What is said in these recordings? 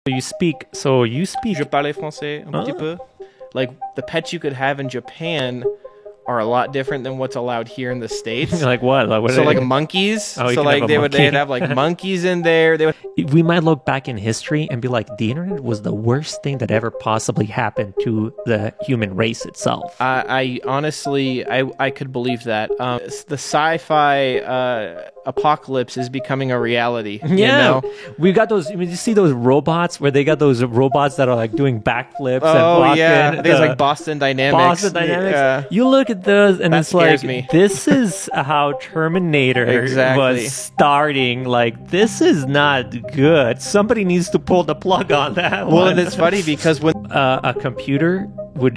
So you speak. Je parle français un petit peu. Like the pets you could have in Japan are a lot different than what's allowed here in the States. Like what? So like monkeys. Oh, you so can like have a they'd monkey. have like monkeys in there. They would. We might look back in history and be like, the internet was the worst thing that ever possibly happened to the human race itself. I honestly I could believe that. The sci-fi apocalypse is becoming a reality. Yeah, You know? we got those. I mean, you see those robots where they got those robots that are like doing backflips and Oh blocking. yeah, I think it's like Boston Dynamics. Boston Dynamics. Yeah. You look at those, and That it's like, scares me. this is how Terminator Exactly. was starting. Like, this is not good. Somebody needs to pull the plug on that Well, one. and it's funny because when A computer would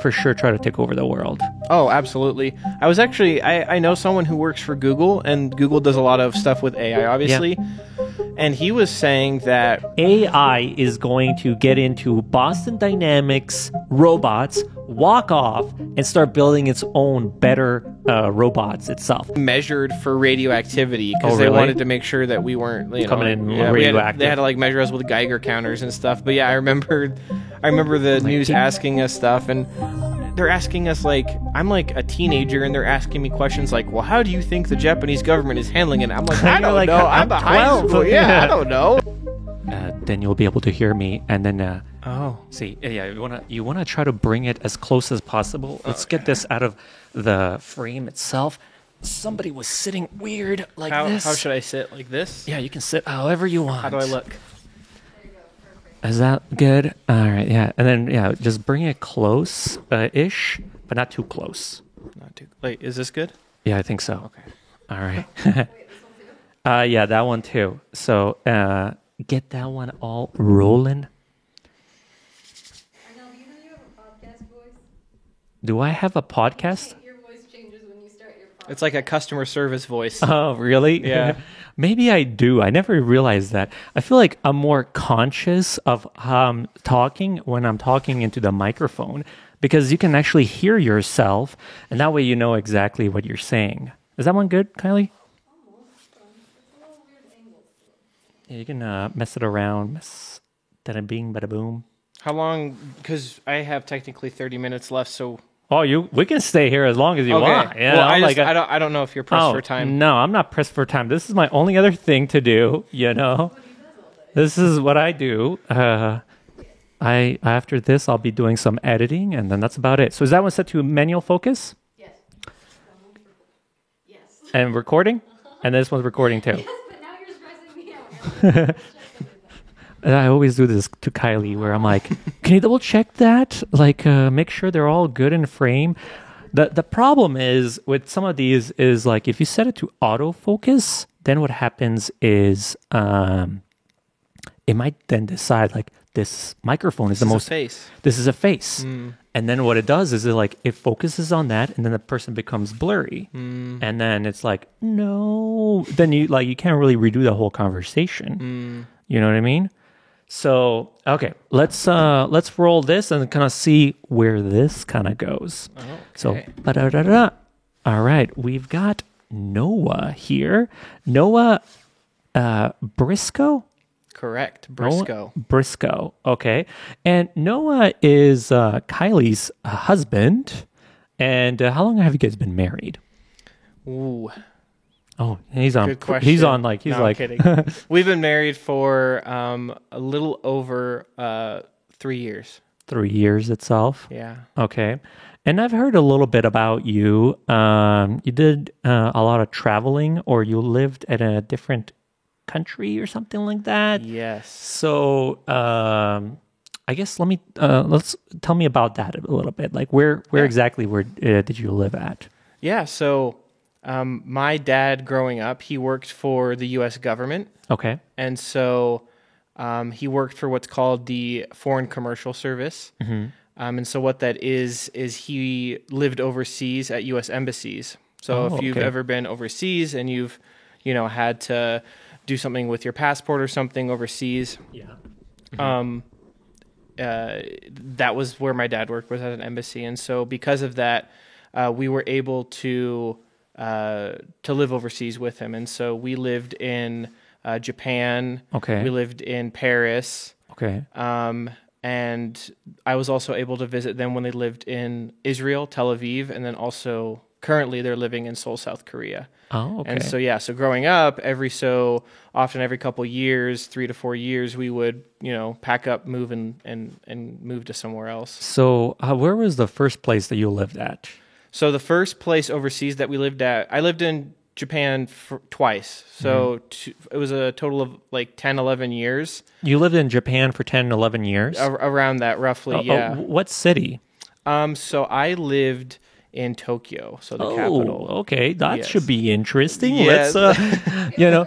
for sure try to take over the world. oh, absolutely. I was actually I know someone who works for Google, and Google does a lot of stuff with AI, obviously. And he was saying that AI is going to get into Boston Dynamics robots, walk off, and start building its own better robots itself. measured for radioactivity because Oh, they really? wanted to make sure that we weren't Coming in we had- radioactive. they had to like measure us with Geiger counters and stuff. But yeah, I remember the news asking us stuff, and they're asking us like I'm like a teenager, and they're asking me questions like, "Well, how do you think the Japanese government is handling it?" I'm like, I You're don't like, know. I'm I'm a high 12. school. Yeah, I don't know. Then you'll be able to hear me, and then Oh, see, yeah, you wanna try to bring it as close as possible. Let's get this out of the frame itself. Somebody was sitting weird like this. how should I sit like this? Yeah, you can sit however you want. How do I look? Is that good? All right, yeah, and then yeah, just bring it close, ish, but not too close. Not too. Wait, is this good? Yeah, I think so. Okay. All right. Yeah, that one too. So get that one all rolling. Arnell, do you know you have a podcast voice? Do I have a podcast? Your voice changes when you start your podcast. It's like a customer service voice. Oh, really? Yeah. Maybe I do. I never realized that. I feel like I'm more conscious of how I'm talking when I'm talking into the microphone because you can actually hear yourself, and that way you know exactly what you're saying. Is that one good, Kylie? Almost. It's a little weird angle. Yeah, you can mess it around. Bada bing, bada boom. How long? Because I have technically 30 minutes left, so. Oh, we can stay here as long as you want. Yeah, well, I'm I don't know if you're pressed for time. No, I'm not pressed for time. This is my only other thing to do, you know. This is what I do. I after this I'll be doing some editing and then that's about it. So is that one set to manual focus Yes. Yes. and recording? And this one's recording too. Yes, but now you're stressing me out. And I always do this to Kylie where I'm like, can you double check that? Like make sure they're all good in frame. The problem is with some of these is like if you set it to autofocus, then what happens is it might then decide like this microphone is the most face. this is a face. And then what it does is it focuses on that and then the person becomes blurry. And then it's like, no, then you can't really redo the whole conversation. You know what I mean? So, okay, let's roll this and kind of see where this kind of goes. So, Okay. ba-da-da-da. All right, we've got Noah here. Noah Briscoe? Correct. Noah Briscoe. Briscoe, okay. And Noah is Kylie's husband. And how long have you guys been married? Ooh, Oh, he's on. good question. He's on like he's No, I'm like. kidding. We've been married for a little over 3 years. 3 years itself. Yeah. Okay. And I've heard a little bit about you. You did a lot of traveling, or you lived in a different country or something like that. Yes. So I guess let's tell me about that a little bit. Like where exactly did you live at? Yeah. So my dad, growing up, he worked for the U.S. government, Okay. and so he worked for what's called the Foreign Commercial Service. And so what that is he lived overseas at U.S. embassies. So Oh, if you've okay. ever been overseas and you've, had to do something with your passport or something overseas, Yeah. that was where my dad worked, was at an embassy. And so because of that, we were able to live overseas with him. And so we lived in Japan. Okay. We lived in Paris. Okay. And I was also able to visit them when they lived in Israel, Tel Aviv, and then also currently they're living in Seoul, South Korea. Oh, okay. And so, yeah, so growing up, every so often, every couple years, 3 to 4 years, we would, pack up, move and move to somewhere else. So, where was the first place that you lived at? So the first place overseas that we lived at, I lived in Japan twice. So it was a total of like 10, 11 years. You lived in Japan for 10, 11 years? Around that, roughly, yeah. What city? So I lived in Tokyo, so the capital. Okay. That Yes. should be interesting. Yes. Let's, Wait, before you go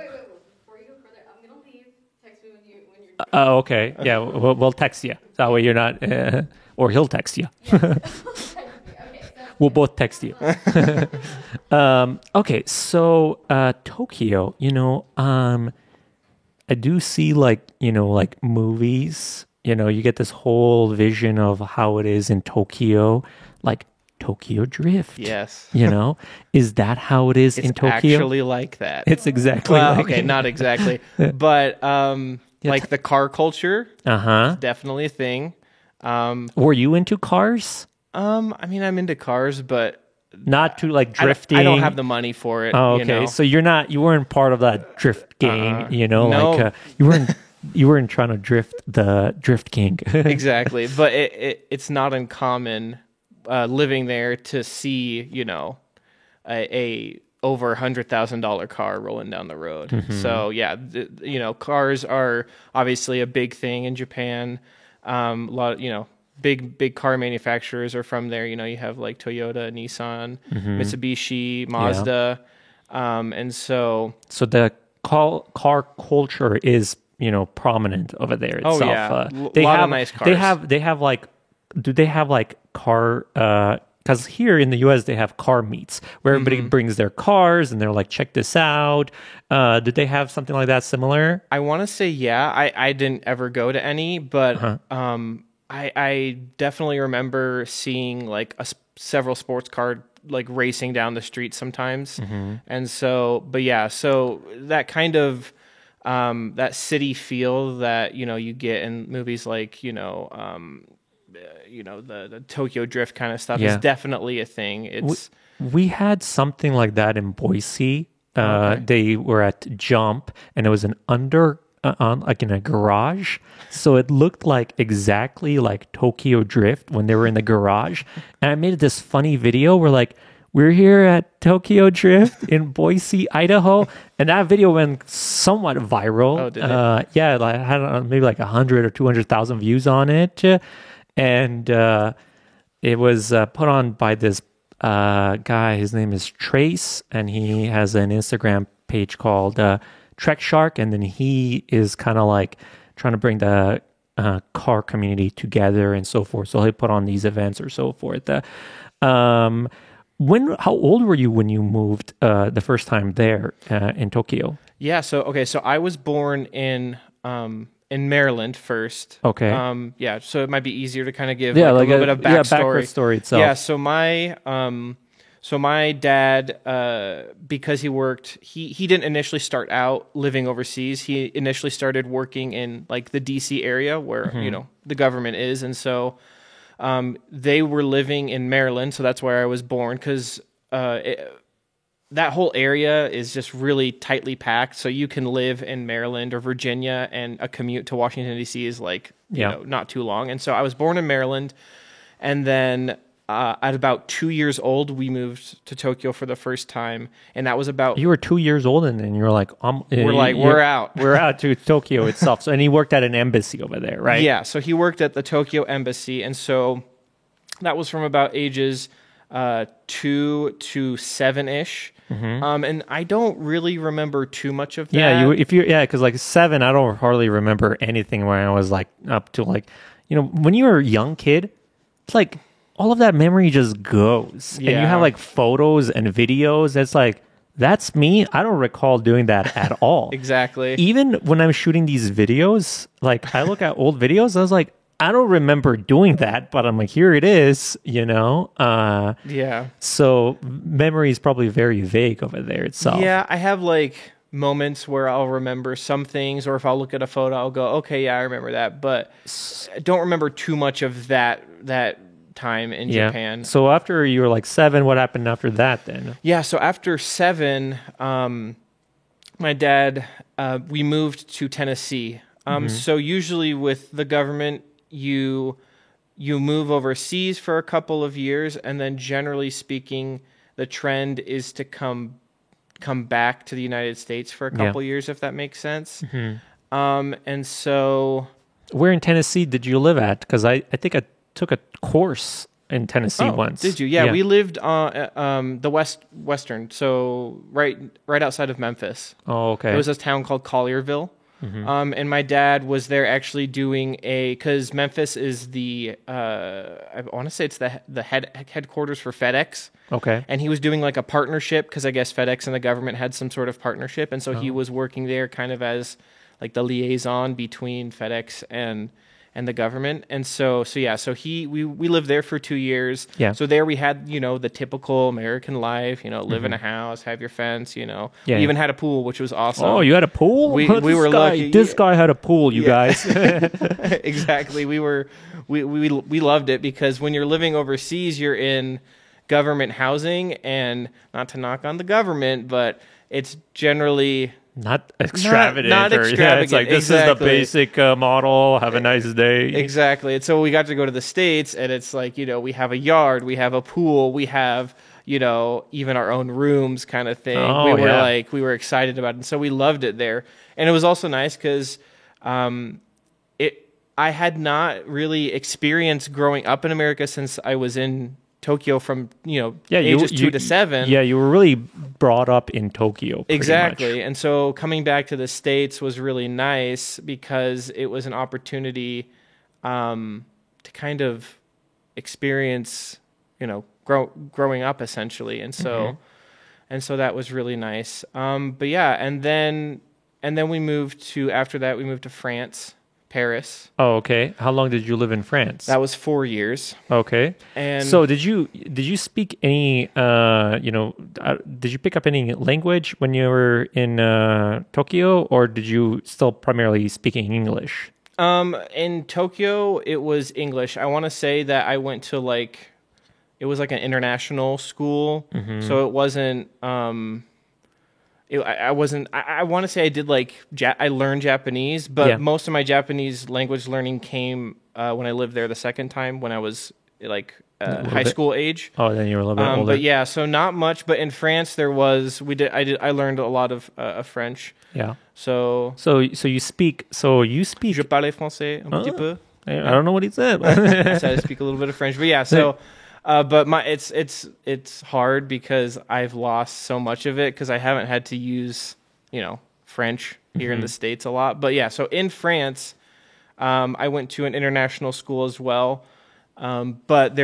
further, I'm gonna leave. Text me when you're. okay. Yeah, we'll text you. That way you're not, or he'll text you. Okay, We'll both text you. Okay, so Tokyo, I do see like movies, you get this whole vision of how it is in Tokyo, like Tokyo Drift. Yes. Is that how it is It's in Tokyo? actually like that. It's exactly well, like okay, not exactly. But like the car culture, Uh-huh. definitely a thing. Were you into cars? I mean, I'm into cars, but Not to like drifting. I don't have the money for it. Oh, okay. So you weren't part of that drift gang, No. like you weren't trying to drift the drift king. Exactly, but it's not uncommon living there to see a over $100,000 car rolling down the road. Mm-hmm. So yeah, cars are obviously a big thing in Japan. A lot, big car manufacturers are from there. You have like Toyota, Nissan, Mm-hmm. Mitsubishi, Mazda, and so the car culture is prominent over there itself. Oh, yeah. They Lot of have nice They cars. have like, do they have like car? Because here in the U.S. they have car meets where everybody Mm-hmm. brings their cars and they're like, check this out. Did they have something like that similar? I want to say yeah. I didn't ever go to any, but Uh-huh. I definitely remember seeing like several sports car like racing down the street sometimes, Mm-hmm. and so so that kind of that city feel that you get in movies like the Tokyo Drift kind of stuff Yeah. is definitely a thing. It's We had something like that in Boise. They were at Jump, and it was an like in a garage. So it looked like exactly like Tokyo Drift when they were in the garage. And I made this funny video where like, we're here at Tokyo Drift in Boise, Idaho. And that video went somewhat viral. Oh, did it? Yeah, like, I had maybe like 100 or 200,000 views on it. And it was put on by this guy. His name is Trace, and he has an Instagram page called Trek Shark, and then he is kind of like trying to bring the car community together and so forth. So he put on these events or so forth. How old were you when you moved the first time there in Tokyo? yeah. So I was born in Maryland first. Okay. Yeah. So it might be easier to kind of give Yeah, like like a little bit of backstory. background story itself. Yeah. So my dad, because he worked, he didn't initially start out living overseas. He initially started working in like the DC area where, the government is. And so, they were living in Maryland. So that's where I was born. Cause, that whole area is just really tightly packed. So you can live in Maryland or Virginia and a commute to Washington DC is like, not too long. And so I was born in Maryland, and then, at about 2 years old, we moved to Tokyo for the first time, and that was about. You were 2 years old, and then you're like, we're out. We're out to Tokyo itself. So, and he worked at an embassy over there, right? Yeah, so he worked at the Tokyo embassy, and so that was from about ages 2 to 7-ish. And I don't really remember too much of that. Yeah, because like 7, I don't hardly remember anything when I was like up to like, when you're a young kid, it's like all of that memory just goes. And you Yeah. have like photos and videos. It's like, that's me. I don't recall doing that at all. Exactly. Even when I'm shooting these videos, like I look at old videos, I was like, I don't remember doing that, but I'm like, here it is, Yeah. So memory is probably very vague over there itself. Yeah, I have like moments where I'll remember some things, or if I'll look at a photo, I'll go, okay, yeah, I remember that, but I don't remember too much of that time in Japan. So after you were like 7, what happened after that then? Yeah, so after 7, my dad, we moved to Tennessee. So usually with the government, you move overseas for a couple of years, and then generally speaking, the trend is to come back to the United States for a couple years, if that makes sense. And so... Where in Tennessee did you live at? Because I think I took a course in Tennessee once. Did you? Yeah, we lived on the western, so right outside of Memphis. Oh, okay. It was a town called Collierville. And my dad was there actually doing because Memphis is the I want to say it's the headquarters for FedEx. Okay. And he was doing like a partnership because I guess FedEx and the government had some sort of partnership, and so he was working there kind of as like the liaison between FedEx and the government. And so we lived there for 2 years. Yeah. So there we had, the typical American life, live in a house, have your fence, we even had a pool, which was awesome. Oh, you had a pool? We were lucky. This guy had a pool, you guys. Exactly. We loved it because when you're living overseas, you're in government housing, and not to knock on the government, but it's generally not extravagant. Not extravagant. It's like, this is the basic model. Have a nice day. Exactly. And so we got to go to the States, and it's like, we have a yard, we have a pool, we have, even our own rooms kind of thing. Oh, we were excited about it. And so we loved it there. And it was also nice because I had not really experienced growing up in America since I was in Tokyo from ages 2 to 7. Yeah, you were really brought up in Tokyo. Exactly. Much. And so coming back to the States was really nice because it was an opportunity to kind of experience, growing up essentially. And so that was really nice. But yeah, and then we moved to France. Paris. Oh, okay. How long did you live in France? That was 4 years. Okay. And so did you speak any did you pick up any language when you were in Tokyo, or did you still primarily speaking English? In Tokyo it was English. I want to say that I went to it was like an international school. So it wasn't I want to say I did I learned Japanese, but most of my Japanese language learning came when I lived there the second time when I was high school age. Oh, then you were a little bit older. But yeah, so not much. But in France, I learned a lot of French. Yeah. So you speak. Je parle français un petit peu. I don't know what he said. So I speak a little bit of French, but yeah. So. But it's hard because I've lost so much of it because I haven't had to use French here in the States a lot. But yeah, so in France, I went to an international school as well. But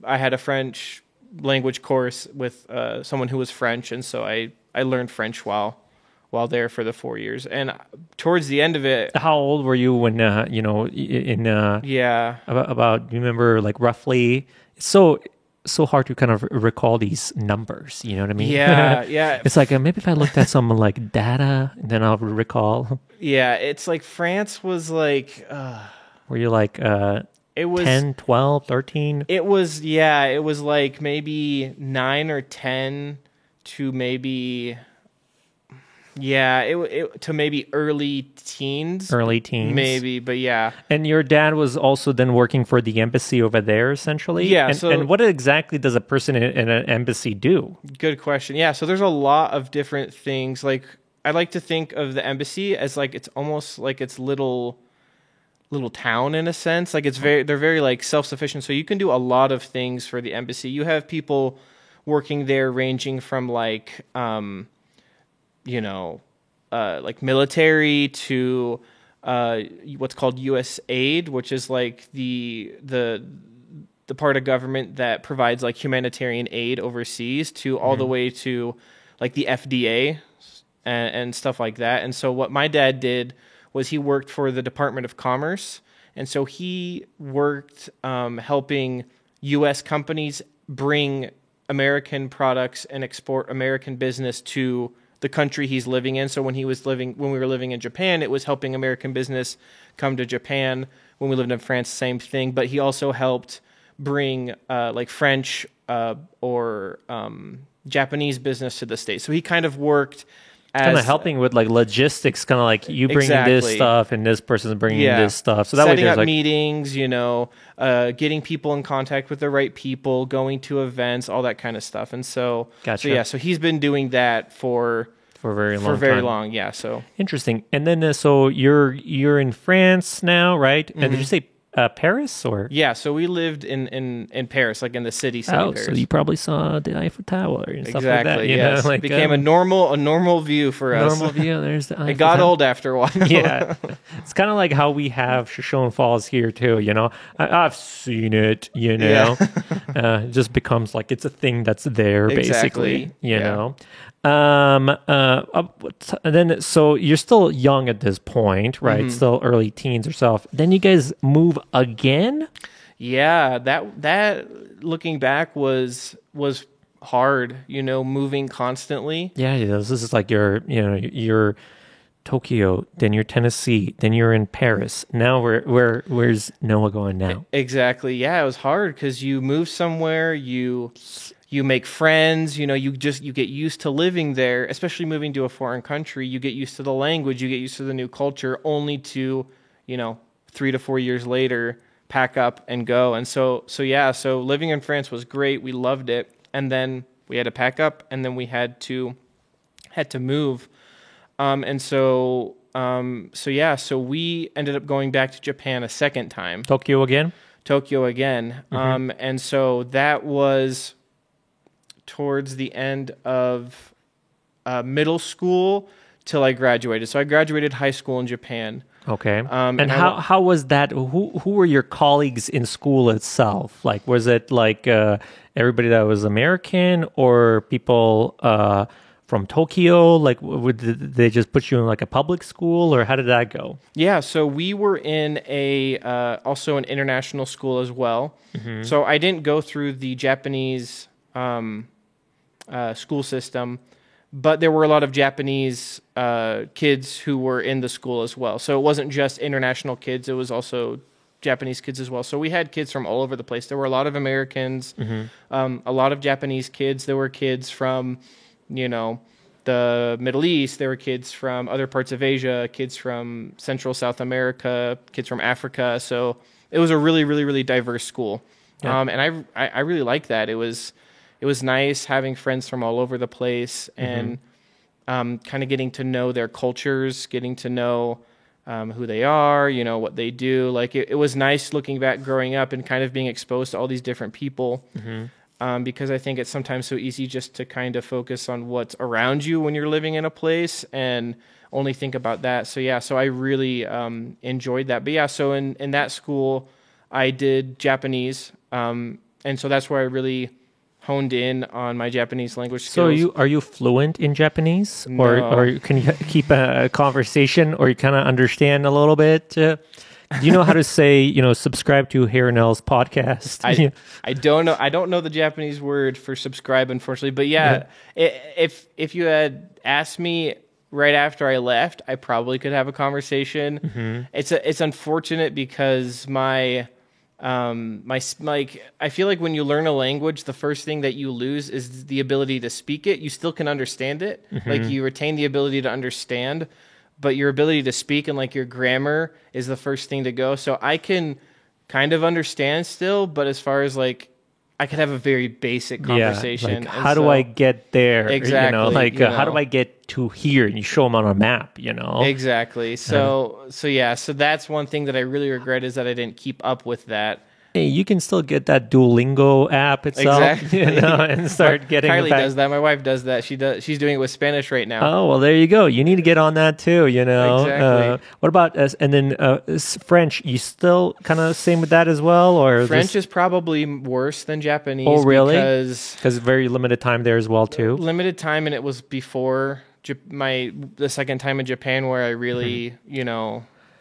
I had a French language course with someone who was French, and so I learned French while there for the 4 years. And towards the end of it, how old were you when about you remember roughly? So hard to kind of recall these numbers, you know what I mean? Yeah, yeah. It's like maybe if I looked at some data, then I'll recall. Yeah, it's France was were you it was 10, 12, 13? It was maybe 9 or 10 to maybe to maybe early teens. Maybe, but yeah. And your dad was also then working for the embassy over there, essentially? Yeah. And what exactly does a person in an embassy do? Good question. Yeah, so there's a lot of different things. I like to think of the embassy as it's almost like it's little town in a sense. They're very self-sufficient. So you can do a lot of things for the embassy. You have people working there ranging from military to what's called U.S. aid, which is the part of government that provides humanitarian aid overseas, to all the way to the FDA and stuff like that. And so what my dad did was he worked for the Department of Commerce, and so he worked helping U.S. companies bring American products and export American business to the country he's living in. So when we were living in Japan, it was helping American business come to Japan. When we lived in France, same thing. But he also helped bring like French or Japanese business to the States. So he kind of worked as kind of helping with like logistics, kind of like you bringing this Exactly. stuff and this person's bringing this stuff. So that way setting there's up like meetings, getting people in contact with the right people, going to events, all that kind of stuff. And so, Gotcha. so he's been doing that for for a very long for very time. long. Yeah. So Interesting. And then so you're in France now, right? And did you say Paris or? yeah, so we lived in Paris, like in the city Oh, Paris. so you probably saw the Eiffel Tower and stuff Exactly. like that. You Yes. know, like Became a normal view for us. normal view. There's the Eiffel It got Tower. old after a while. Yeah, it's kind of like how we have Shoshone Falls here too. I've seen it. It just becomes like it's a thing that's there, basically. Exactly. Yeah. Then so you're still young at this point, right? Mm-hmm. Still early teens or so. Then you guys move again. Yeah, that looking back was hard, moving constantly. Yeah, this is like you're Tokyo, then you're Tennessee, then you're in Paris. Now where's Noah going now? Exactly. Yeah, it was hard because you move somewhere, you make friends, you get used to living there, especially moving to a foreign country. You get used to the language, you get used to the new culture, only to, 3 to 4 years later, pack up and go. And so living in France was great. We loved it. And then we had to pack up, and then we had to move. So we ended up going back to Japan a second time. Tokyo again? Tokyo again. And so that was towards the end of middle school till I graduated. So I graduated high school in Japan. Okay. And And how was that? Who were your colleagues in school itself? Like, was it like everybody that was American or people from Tokyo? Like, did they just put you in like a public school, or how did that go? Yeah, so we were in also an international school as well. So I didn't go through the Japanese school system, but there were a lot of Japanese kids who were in the school as well. So it wasn't just international kids, it was also Japanese kids as well. So we had kids from all over the place. There were a lot of Americans, a lot of Japanese kids. There were kids from, the Middle East. There were kids from other parts of Asia, kids from Central South America, kids from Africa. So it was a really, really, really diverse school. Yeah. And I really liked that. It was nice having friends from all over the place and kind of getting to know their cultures, getting to know who they are, what they do. Like it was nice looking back growing up and kind of being exposed to all these different people. Because I think it's sometimes so easy just to kind of focus on what's around you when you're living in a place and only think about that. So I really enjoyed that. But yeah, so in that school, I did Japanese. And so that's where I really honed in on my Japanese language skills. So are you fluent in Japanese, No. or can you keep a conversation, or you kind of understand a little bit? Do you know how to say, subscribe to Hair and Nails podcast? I don't know. I don't know the Japanese word for subscribe, unfortunately. But yeah, if you had asked me right after I left, I probably could have a conversation. It's unfortunate because I feel like when you learn a language, the first thing that you lose is the ability to speak it. You still can understand it. Like you retain the ability to understand, but your ability to speak and like your grammar is the first thing to go. So I can kind of understand still, but as far as like I could have a very basic conversation. Yeah, And how do so- I get there? Exactly, How do I get to here? And you show them on a map, Exactly. So that's one thing that I really regret is that I didn't keep up with that. Hey, you can still get that Duolingo app itself, Exactly. and start getting Kylie back. does that. My wife does that. She's doing it with Spanish right now. Oh, well, there you go. You need to get on that too, Exactly. What about and then French? You still kind of same with that as well, or French is probably worse than Japanese. Oh, really? Because very limited time there as well too. limited time, and it was before the second time in Japan where I really,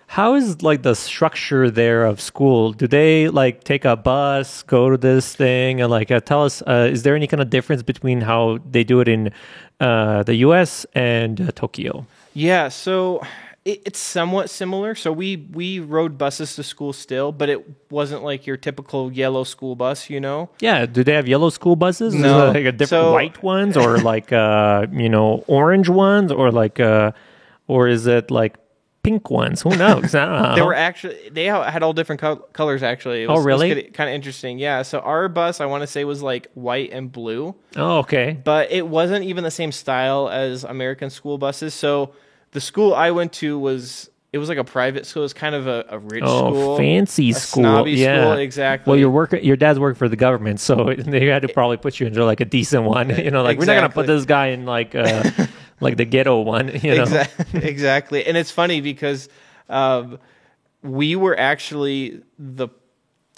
How is like the structure there of school? Do they like take a bus, go to this thing, and like tell us? Is there any kind of difference between how they do it in the U.S. and Tokyo. Yeah, so it's somewhat similar. So we rode buses to school still, but it wasn't like your typical yellow school bus, you know? Yeah, do they have yellow school buses? No. Is it like a different white ones, or like orange ones, or like or is it like pink ones? Who knows? I don't know. They had all different colors actually. It Oh, really? It was kind of interesting. Yeah. So our bus, I want to say, was like white and blue, Oh, okay. but it wasn't even the same style as American school buses. So the school I went to was like a private school. It was kind of a rich school, fancy a school. snobby Yeah, school, exactly. Well, your dad's working for the government, so they had to probably put you into like a decent one. You know, like we're not gonna put Exactly. this guy in like like the ghetto one. You know, Exactly. And it's funny because we were actually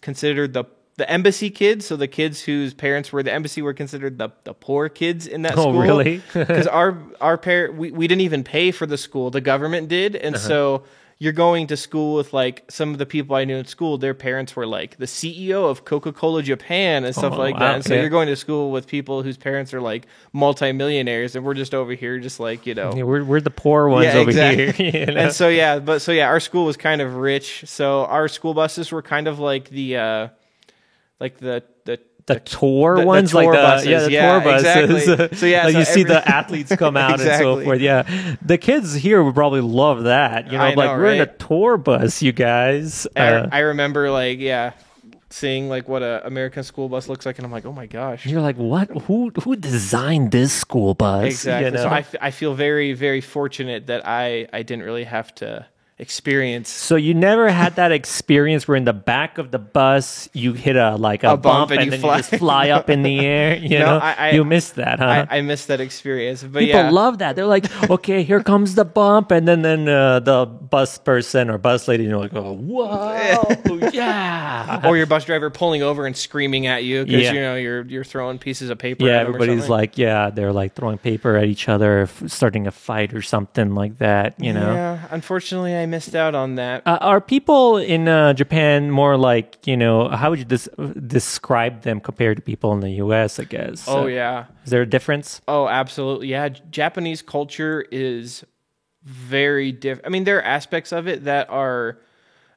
considered the embassy kids. So the kids whose parents were the embassy were considered the poor kids in that school. Oh, really? Because our parent, we didn't even pay for the school. The government did. And so you're going to school with like some of the people I knew in school, their parents were like the CEO of Coca-Cola Japan and stuff like wow, that. And so yeah. you're going to school with people whose parents are like multimillionaires, and we're just over here just like, you know. Yeah, we're the poor ones over here. You know? And so our school was kind of rich. So our school buses were kind of like the tour the ones, tour like buses. the Yeah, tour buses. exactly. So yeah, like so you see every- the athletes come out and so Exactly. forth. Yeah, the kids here would probably love that. You know, I like know, we're in a right? tour bus, you guys. I remember seeing like what a American school bus looks like, and I'm like, oh my gosh. You're like, what? Who designed this school bus? Exactly. You know? So I feel very, very fortunate that I didn't really have to experience So you never had that experience where in the back of the bus you hit a bump and and you then fly. you just fly up in the air. You No, know, you missed that, huh? I missed that experience. But People yeah. love that. They're like, okay, here comes the bump, and then the bus person or bus lady, like, oh, whoa, yeah. Or your bus driver pulling over and screaming at you because Yeah. you know you're throwing pieces of paper. Yeah, at 'em or everybody's something. like, yeah, they're like throwing paper at each other, starting a fight or something like that. You know. Yeah, unfortunately, I missed out on that. Are people in Japan more like, you know, how would you describe them compared to people in the U.S., I guess? Oh yeah. Is there a difference? Oh, absolutely. Yeah, Japanese culture is very different. I mean, there are aspects of it that are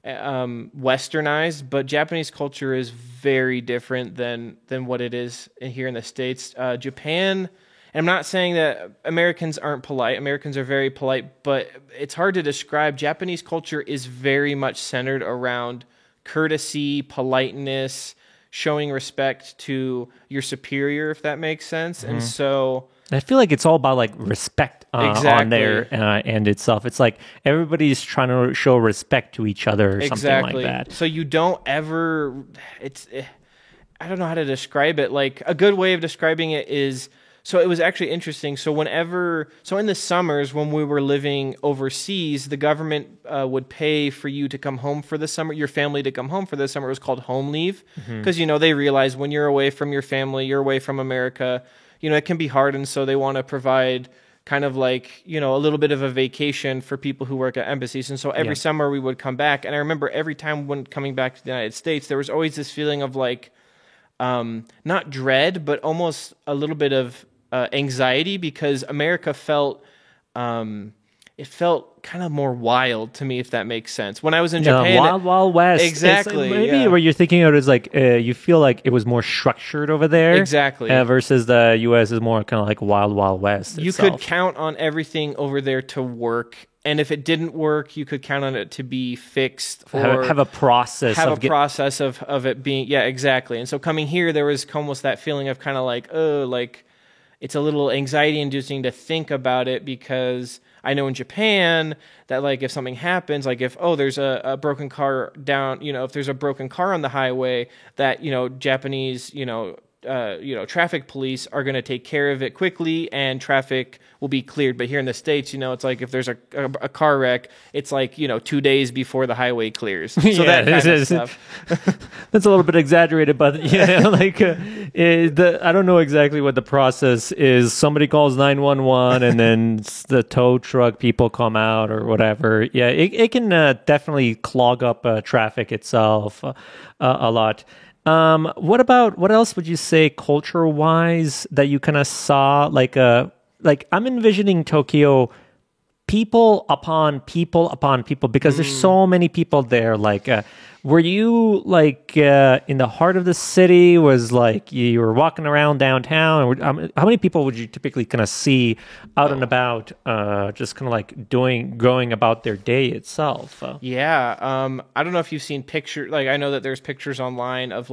westernized, but Japanese culture is very different than what it is here in the States. Japan, and I'm not saying that Americans aren't polite. Americans are very polite, but it's hard to describe. Japanese culture is very much centered around courtesy, politeness, showing respect to your superior, if that makes sense. And so I feel like it's all about like respect on Exactly. their end itself. It's like everybody's trying to show respect to each other or something like that. So you don't ever. I don't know how to describe it. Like a good way of describing it is. So it was actually interesting. So in the summers when we were living overseas, the government would pay for you to come home for the summer, your family to come home for the summer. It was called home leave because, you know, they realize when you're away from your family, you're away from America, you know, it can be hard. And so they want to provide kind of like, you know, a little bit of a vacation for people who work at embassies. And so every summer we would come back. And I remember every time when coming back to the United States, there was always this feeling of like, not dread, but almost a little bit of anxiety because America felt it felt kind of more wild to me, if that makes sense. When I was in Japan, Wild Wild West. Exactly, Maybe yeah. what you're thinking of is like you feel like it was more structured over there. Exactly. Versus the U.S. is more kind of like Wild Wild West. you itself. could count on everything over there to work, and if it didn't work, you could count on it to be fixed or have a process. process of it being exactly. And so coming here, there was almost that feeling of kind of like it's a little anxiety inducing to think about it because I know in Japan that like if something happens, like if there's a broken car down, you know, if there's a broken car on the highway, that, you know, Japanese, traffic police are going to take care of it quickly and traffic will be cleared. But here in the States, you know, it's like if there's a car wreck, it's like, you know, 2 days before the highway clears. So that kind of stuff. That's a little bit exaggerated, but yeah, like I don't know exactly what the process is. Somebody calls 911 and then the tow truck people come out or whatever. Yeah, it can definitely clog up traffic itself a lot. What else would you say culture-wise that you kind of saw? Like, like I'm envisioning Tokyo people upon people because there's so many people there. Like, were you like in the heart of the city? Was like you were walking around downtown? Or, how many people would you typically kind of see out and about, just kind of like going about their day itself? Yeah. I don't know if you've seen pictures. Like, I know that there's pictures online of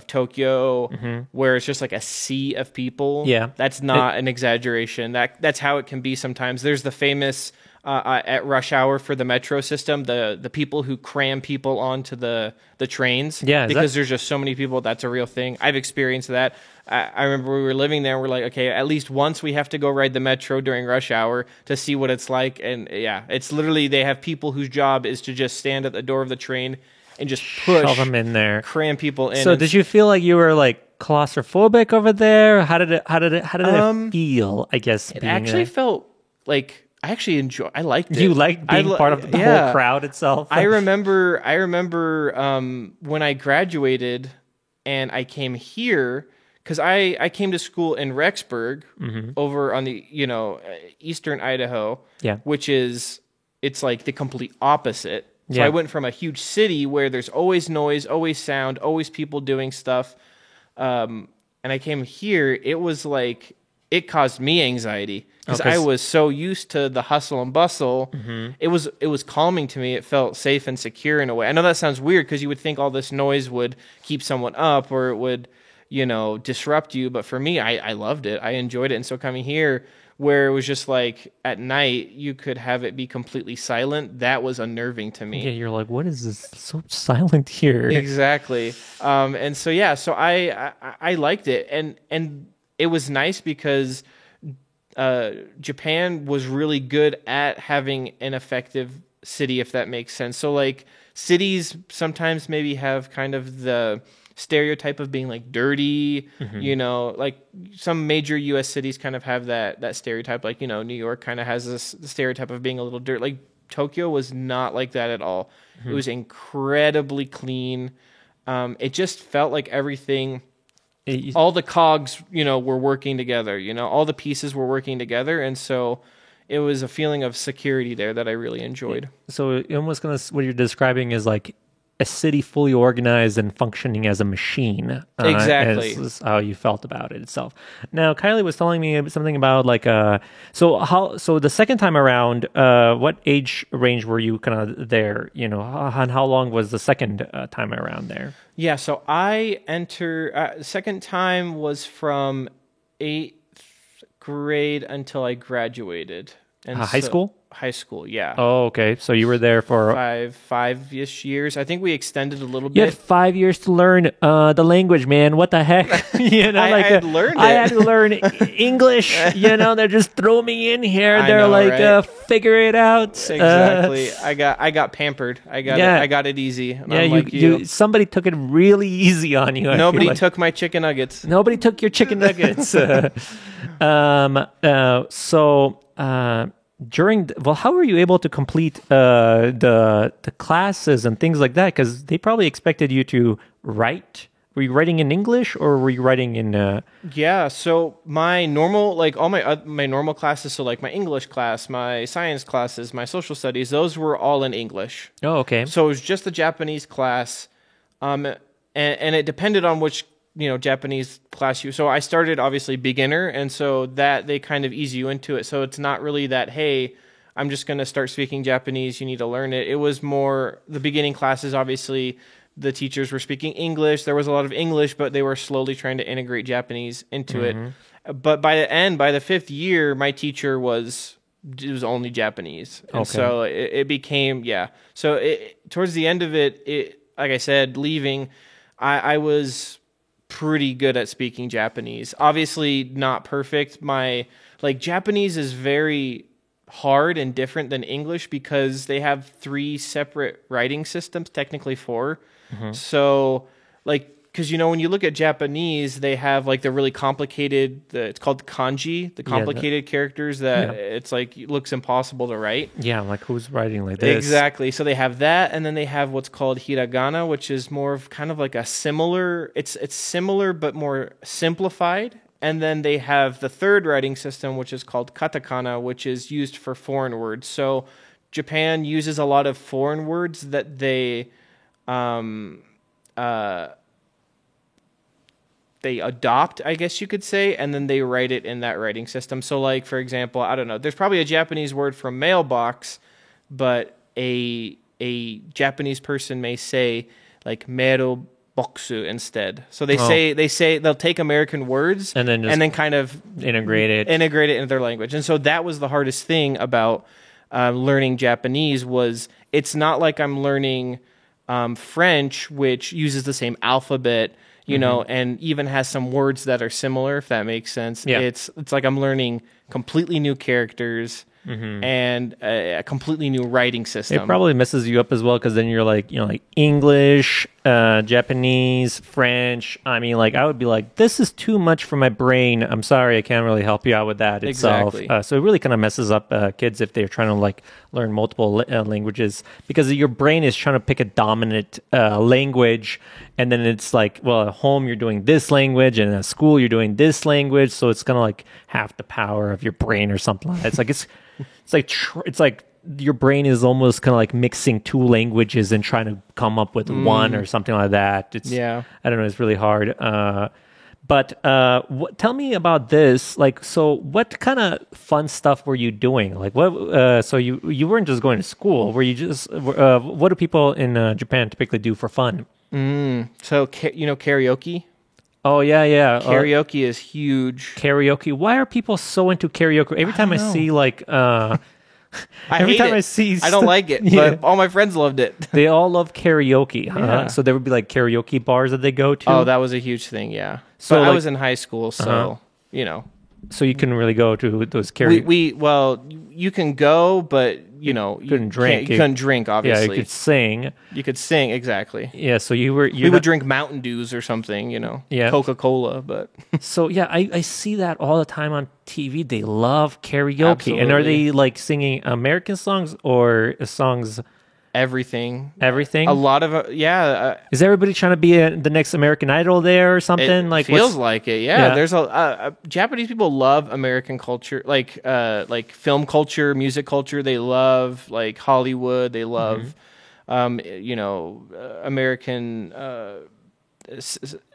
Tokyo where it's just like a sea of people. Yeah. That's not an exaggeration. That's how it can be sometimes. There's the famous at rush hour for the metro system, the people who cram people onto the trains. Yeah, because there's just so many people. That's a real thing. I've experienced that. I remember we were living there and we're like, okay, at least once we have to go ride the metro during rush hour to see what it's like. And yeah, it's literally, they have people whose job is to just stand at the door of the train and just push, shove them in there, cram people in. So did you feel like you were like claustrophobic over there? How did it feel? I guess it actually felt like I liked it. You liked being part of the whole crowd itself? I remember when I graduated and I came here, because I came to school in Rexburg over on the, eastern Idaho, which is, it's like the complete opposite. So I went from a huge city where there's always noise, always sound, always people doing stuff. And I came here, it was like, it caused me anxiety because I was so used to the hustle and bustle. It was calming to me. It felt safe and secure in a way. I know that sounds weird because you would think all this noise would keep someone up or it would, disrupt you. But for me, I loved it. I enjoyed it. And so coming here, where it was just like at night, you could have it be completely silent. That was unnerving to me. Yeah, you're like, what is this so silent here? Exactly. And so, yeah, so I liked it. And it was nice because Japan was really good at having an effective city, if that makes sense. So like cities sometimes maybe have kind of the stereotype of being like dirty, like some major US cities kind of have that stereotype, like, New York kind of has this stereotype of being a little dirty. Like Tokyo was not like that at all. It was incredibly clean. It just felt like everything, all the cogs, were working together, all the pieces were working together. And so it was a feeling of security there that I really enjoyed. So almost what you're describing is like a city fully organized and functioning as a machine. Exactly. Is how you felt about it itself. Now, Kylie was telling me something about like, so the second time around, what age range were you kind of there, and how long was the second time around there? Yeah. So I second time was from 8th grade until I graduated. And high school? High school, yeah. Oh, okay. So you were there for five-ish years. I think we extended a little bit. You had 5 years to learn the language, man. What the heck? I had learned it. I had to learn English. They're just throwing me in here. I They're know, like, right? Figure it out. Exactly. I got pampered. I got it easy. Yeah, somebody took it really easy on you. Nobody took my chicken nuggets. Nobody took your chicken nuggets. How were you able to complete the classes and things like that? Because they probably expected you to write. Were you writing in English or were you writing in? Yeah. So my normal, like all my normal classes, so like my English class, my science classes, my social studies, those were all in English. Oh, okay. So it was just the Japanese class, and it depended on which Japanese class so I started obviously beginner, and so that they kind of ease you into it. So it's not really that, hey, I'm just going to start speaking Japanese, you need to learn it. It was more the beginning classes. Obviously the teachers were speaking English. There was a lot of English, but they were slowly trying to integrate Japanese into it. But by the 5th year, my teacher was only Japanese. And so it became, So towards the end of it, like I said, leaving, I was pretty good at speaking Japanese. Obviously not perfect. Japanese is very hard and different than English because they have 3 separate writing systems, technically 4. So because when you look at Japanese, they have like the really complicated, it's called kanji, the complicated characters that it's like it looks impossible to write. Yeah, like who's writing like this? Exactly. So they have that, and then they have what's called hiragana, which is more of kind of like a similar. It's similar but more simplified. And then they have the third writing system, which is called katakana, which is used for foreign words. So Japan uses a lot of foreign words that they adopt, I guess you could say, and then they write it in that writing system. So, like, for example, I don't know, there's probably a Japanese word for mailbox, but a Japanese person may say, like, meru boxu instead. So they say they'll take American words and then kind of integrate it into their language. And so that was the hardest thing about learning Japanese was it's not like I'm learning French, which uses the same alphabet, you know, and even has some words that are similar, if that makes sense. Yeah. It's like I'm learning completely new characters and a completely new writing system. It probably messes you up as well because then you're like, like English, Japanese, French. I mean, like I would be like, this is too much for my brain. I'm sorry, I can't really help you out with that itself. Exactly. So it really kind of messes up kids if they're trying to like learn multiple languages because your brain is trying to pick a dominant language, and then it's like, well, at home you're doing this language, and at school you're doing this language, so it's kind of like half the power of your brain or something like that. It's like your brain is almost kind of like mixing two languages and trying to come up with one or something like that. I don't know. It's really hard. But tell me about this. Like, so what kind of fun stuff were you doing? Like, what? So you weren't just going to school. Were you just? What do people in Japan typically do for fun? So karaoke. Oh yeah. Karaoke is huge. Karaoke. Why are people so into karaoke? Every time I see like. I don't like it, but all my friends loved it. They all love karaoke, huh? Yeah. So there would be like karaoke bars that they go to. Oh, that was a huge thing, yeah. So but I like- was in high school, so So you couldn't really go to those karaoke. You can go, but you couldn't drink. You couldn't drink, obviously. Yeah, you could sing. You could sing, exactly. Yeah, so we would drink Mountain Dews or something, Yeah. Coca-Cola, but So yeah, I see that all the time on TV. They love karaoke, and are they like singing American songs or songs? everything. Everything. A lot of Is everybody trying to be the next American Idol there or something? it Like feels like it. Yeah, Yeah. there's Japanese people love American culture, like film culture, music culture. They love like Hollywood. They love American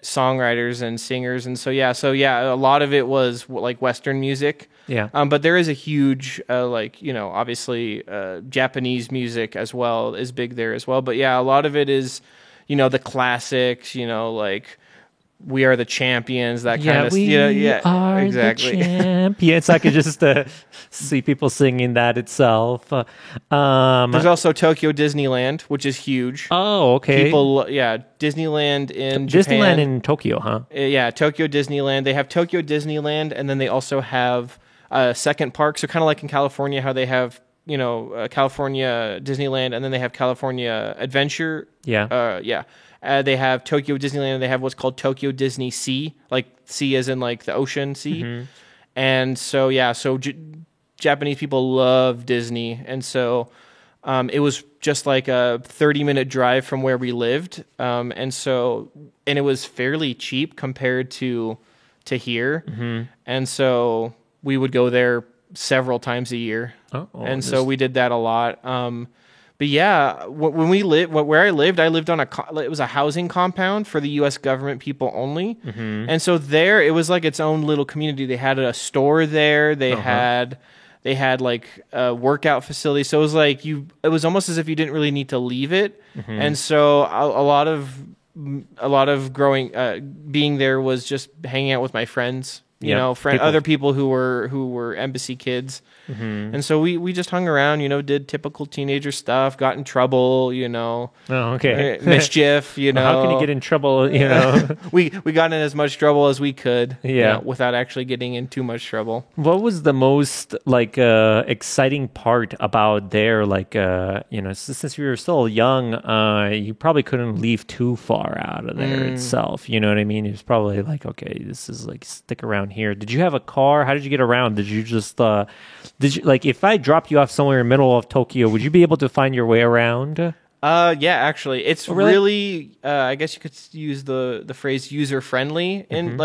songwriters and singers, and so a lot of it was like Western music. Yeah. But there is a huge obviously Japanese music as well is big there as well. But yeah, a lot of it is the classics. Like We Are the Champions, that kind of we are exactly. the champions. I could just see people singing that itself. There's also Tokyo Disneyland, which is huge. Oh, okay. Disneyland in Japan. Disneyland in Tokyo, huh? Yeah, Tokyo Disneyland. They have Tokyo Disneyland, and then they also have a second park. So kind of like in California, how they have California Disneyland, and then they have California Adventure. Yeah. They have Tokyo Disneyland, and they have what's called Tokyo Disney Sea, like sea as in like the ocean sea. And so Japanese people love Disney, and so it was just like a 30-minute drive from where we lived, and it was fairly cheap compared to here, and so we would go there several times a year, so we did that a lot. But yeah, when we where I lived on it was a housing compound for the U.S. government people only, and so there it was like its own little community. They had a store there. They had like a workout facility. So it was like it was almost as if you didn't really need to leave it. And so a lot of growing being there was just hanging out with my friends. Other people who were embassy kids. And so we just hung around, did typical teenager stuff, got in trouble, Oh, okay. Mischief, How can you get in trouble, we got in as much trouble as we could, Yeah. without actually getting in too much trouble. What was the most exciting part about there? Since you were still young, you probably couldn't leave too far out of there itself. You know what I mean? It was probably like, okay, this is like stick around here. Did you have a car? How did you get around? Did you just if I dropped you off somewhere in the middle of Tokyo, would you be able to find your way around? Yeah, actually, it's really? really I guess you could use the phrase user friendly, and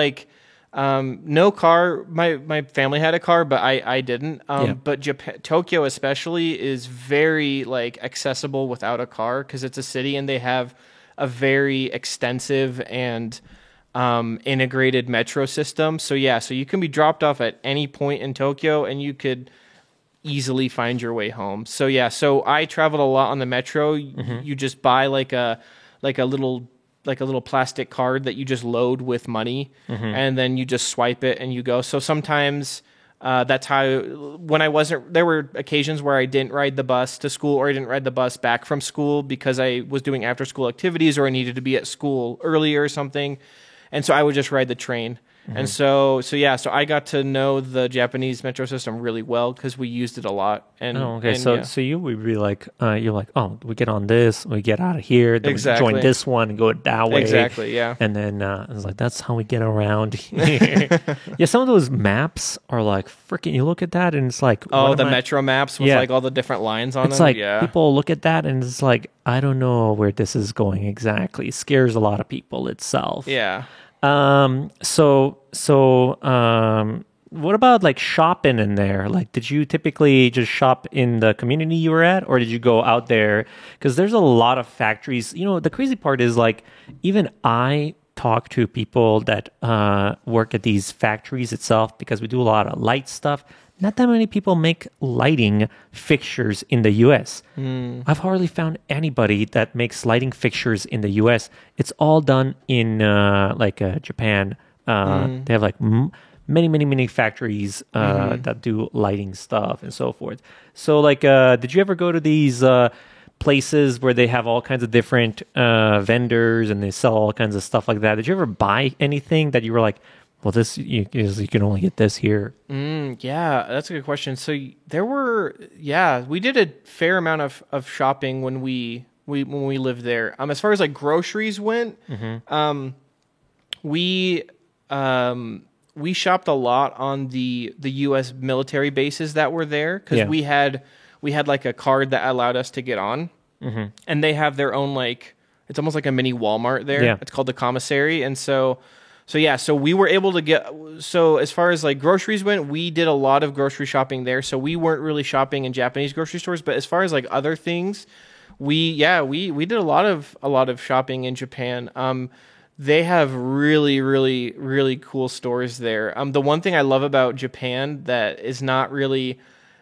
No car. My family had a car, but I didn't. Yeah. But Tokyo especially is very like accessible without a car because it's a city and they have a very extensive and integrated metro system. So yeah, so you can be dropped off at any point in Tokyo and you could easily find your way home. So yeah, so I traveled a lot on the metro. You just buy like a little plastic card that you just load with money and then you just swipe it and you go. So sometimes that's how, when I wasn't, there were occasions where I didn't ride the bus to school or I didn't ride the bus back from school because I was doing after school activities or I needed to be at school earlier or something. And so I would just ride the train. And so I got to know the Japanese metro system really well because we used it a lot. And okay. and, So yeah. so you would be like, you're like, oh, we get on this, we get out of here, then Exactly. we join this one and go that way. Exactly, yeah. And then it's like, that's how we get around here. Yeah, some of those maps are like freaking. You look at that and it's like, Oh, what the am I- metro maps with Yeah. like all the different lines on It's them. like yeah. people look at that and it's like, I don't know where this is going exactly. It scares a lot of people itself. Yeah. What about like shopping in there? Like, did you typically just shop in the community you were at, or did you go out there? Because there's a lot of factories. You know, the crazy part is like, even I talk to people that work at these factories itself because we do a lot of light stuff. Not that many people make lighting fixtures in the US. I've hardly found anybody that makes lighting fixtures in the US. It's all done in Japan. They have like many factories that do lighting stuff and so forth. So like, did you ever go to these places where they have all kinds of different vendors and they sell all kinds of stuff like that? Did you ever buy anything that you were like, well, this you can only get this here? Yeah, that's a good question. So we did a fair amount of shopping when we lived there. As far as like groceries went, we shopped a lot on the U.S. military bases that were there because we had like a card that allowed us to get on, and they have their own like, it's almost like a mini Walmart there. Yeah. It's called the commissary, and so we were able to get, so as far as like groceries went, we did a lot of grocery shopping there. So we weren't really shopping in Japanese grocery stores, but as far as like other things, we did a lot of shopping in Japan. They have really, really, really cool stores there. The one thing I love about Japan that is not really,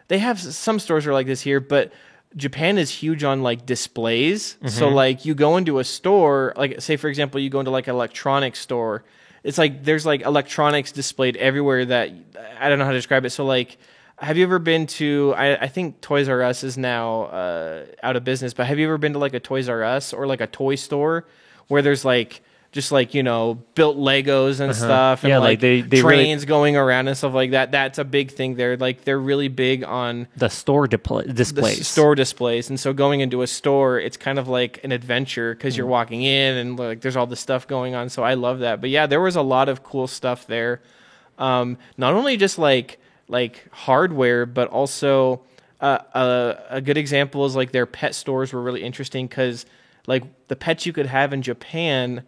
they have some stores are like this here, but Japan is huge on like displays. So like you go into a store, like say for example, you go into like an electronics store. It's like there's like electronics displayed everywhere that I don't know how to describe it. So like, have you ever been to? I think Toys R Us is now out of business, but have you ever been to like a Toys R Us or like a toy store where there's like just like, you know, built Legos and stuff, and Yeah, like they trains really, going around and stuff like that. That's a big thing there. Like they're really big on the store the displays. store displays, and so going into a store, it's kind of like an adventure because you're walking in and like there's all this stuff going on. So I love that. But yeah, there was a lot of cool stuff there. Not only just like hardware, but also a good example is like their pet stores were really interesting because like the pets you could have in Japan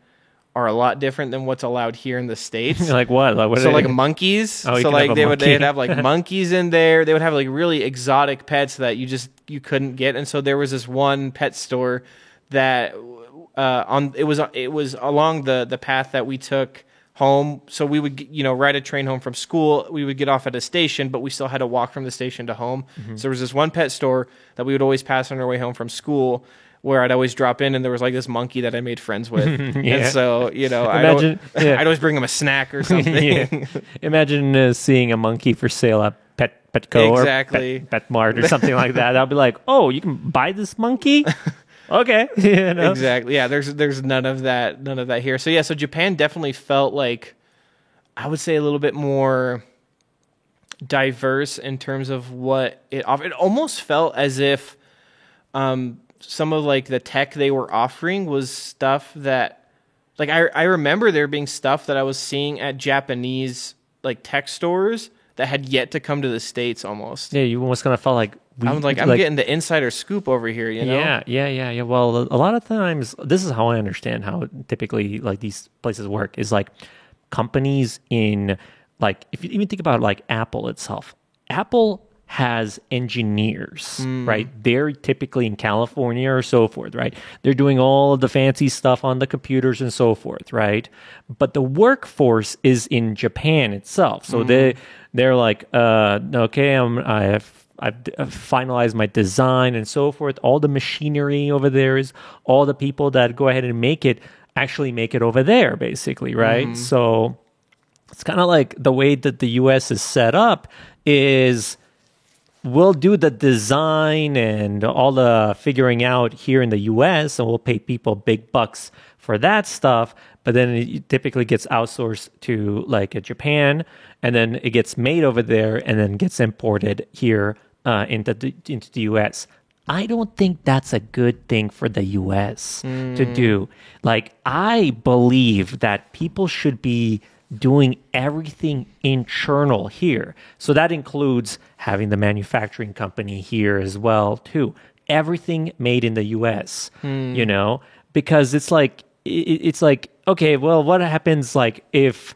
are a lot different than what's allowed here in the States. Like what? Like what? So like monkeys. Oh, you so can like have a they'd monkey. have like monkeys in there. They would have like really exotic pets that you couldn't get. And so there was this one pet store that it was along the path that we took home. So we would ride a train home from school. We would get off at a station, but we still had to walk from the station to home. So there was this one pet store that we would always pass on our way home from school, where I'd always drop in, and there was like this monkey that I made friends with. And so, Imagine- I'd always bring him a snack or something. Yeah. Imagine seeing a monkey for sale at Petco Exactly. or Pet Mart or something like that. I'll be like, oh, you can buy this monkey? Okay. You know? Exactly. Yeah, there's none of that here. So yeah, so Japan definitely felt like, I would say, a little bit more diverse in terms of what it offered. It almost felt as if some of like the tech they were offering was stuff that, like, I remember there being stuff that I was seeing at Japanese like tech stores that had yet to come to the States almost. Yeah, you almost kind of felt like I'm getting the insider scoop over here, you know? Yeah. Well, a lot of times, this is how I understand how typically like these places work. Is like companies in, like, if you even think about like Apple itself, Apple has engineers, right? They're typically in California or so forth, right? They're doing all of the fancy stuff on the computers and so forth, right? But the workforce is in Japan itself. So they're like, okay, I've finalized my design and so forth. All the machinery over there is all the people that go ahead and actually make it over there, basically, right? So it's kind of like the way that the US is set up is we'll do the design and all the figuring out here in the US, and we'll pay people big bucks for that stuff. But then it typically gets outsourced to like a Japan, and then it gets made over there and then gets imported here into the US. I don't think that's a good thing for the US to do. Like, I believe that people should be doing everything internal here. So that includes having the manufacturing company here as well, too. Everything made in the US, you know, because it's like, okay, well, what happens like if,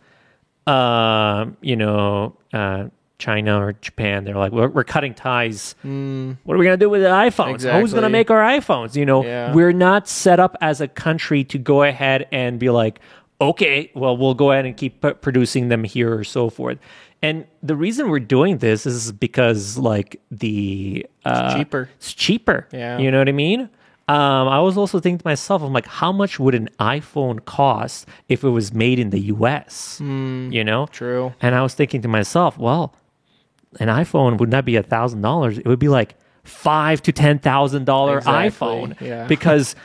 China or Japan, they're like, we're cutting ties. What are we going to do with the iPhones? Exactly. Who's going to make our iPhones? You know, we're not set up as a country to go ahead and be like, okay, well, we'll go ahead and keep producing them here or so forth. And the reason we're doing this is because, like, it's cheaper. It's cheaper. Yeah. You know what I mean? I was also thinking to myself, I'm like, how much would an iPhone cost if it was made in the US? You know? True. And I was thinking to myself, well, an iPhone would not be $1,000. It would be like $5,000 to $10,000 Exactly. iPhone. Yeah. Because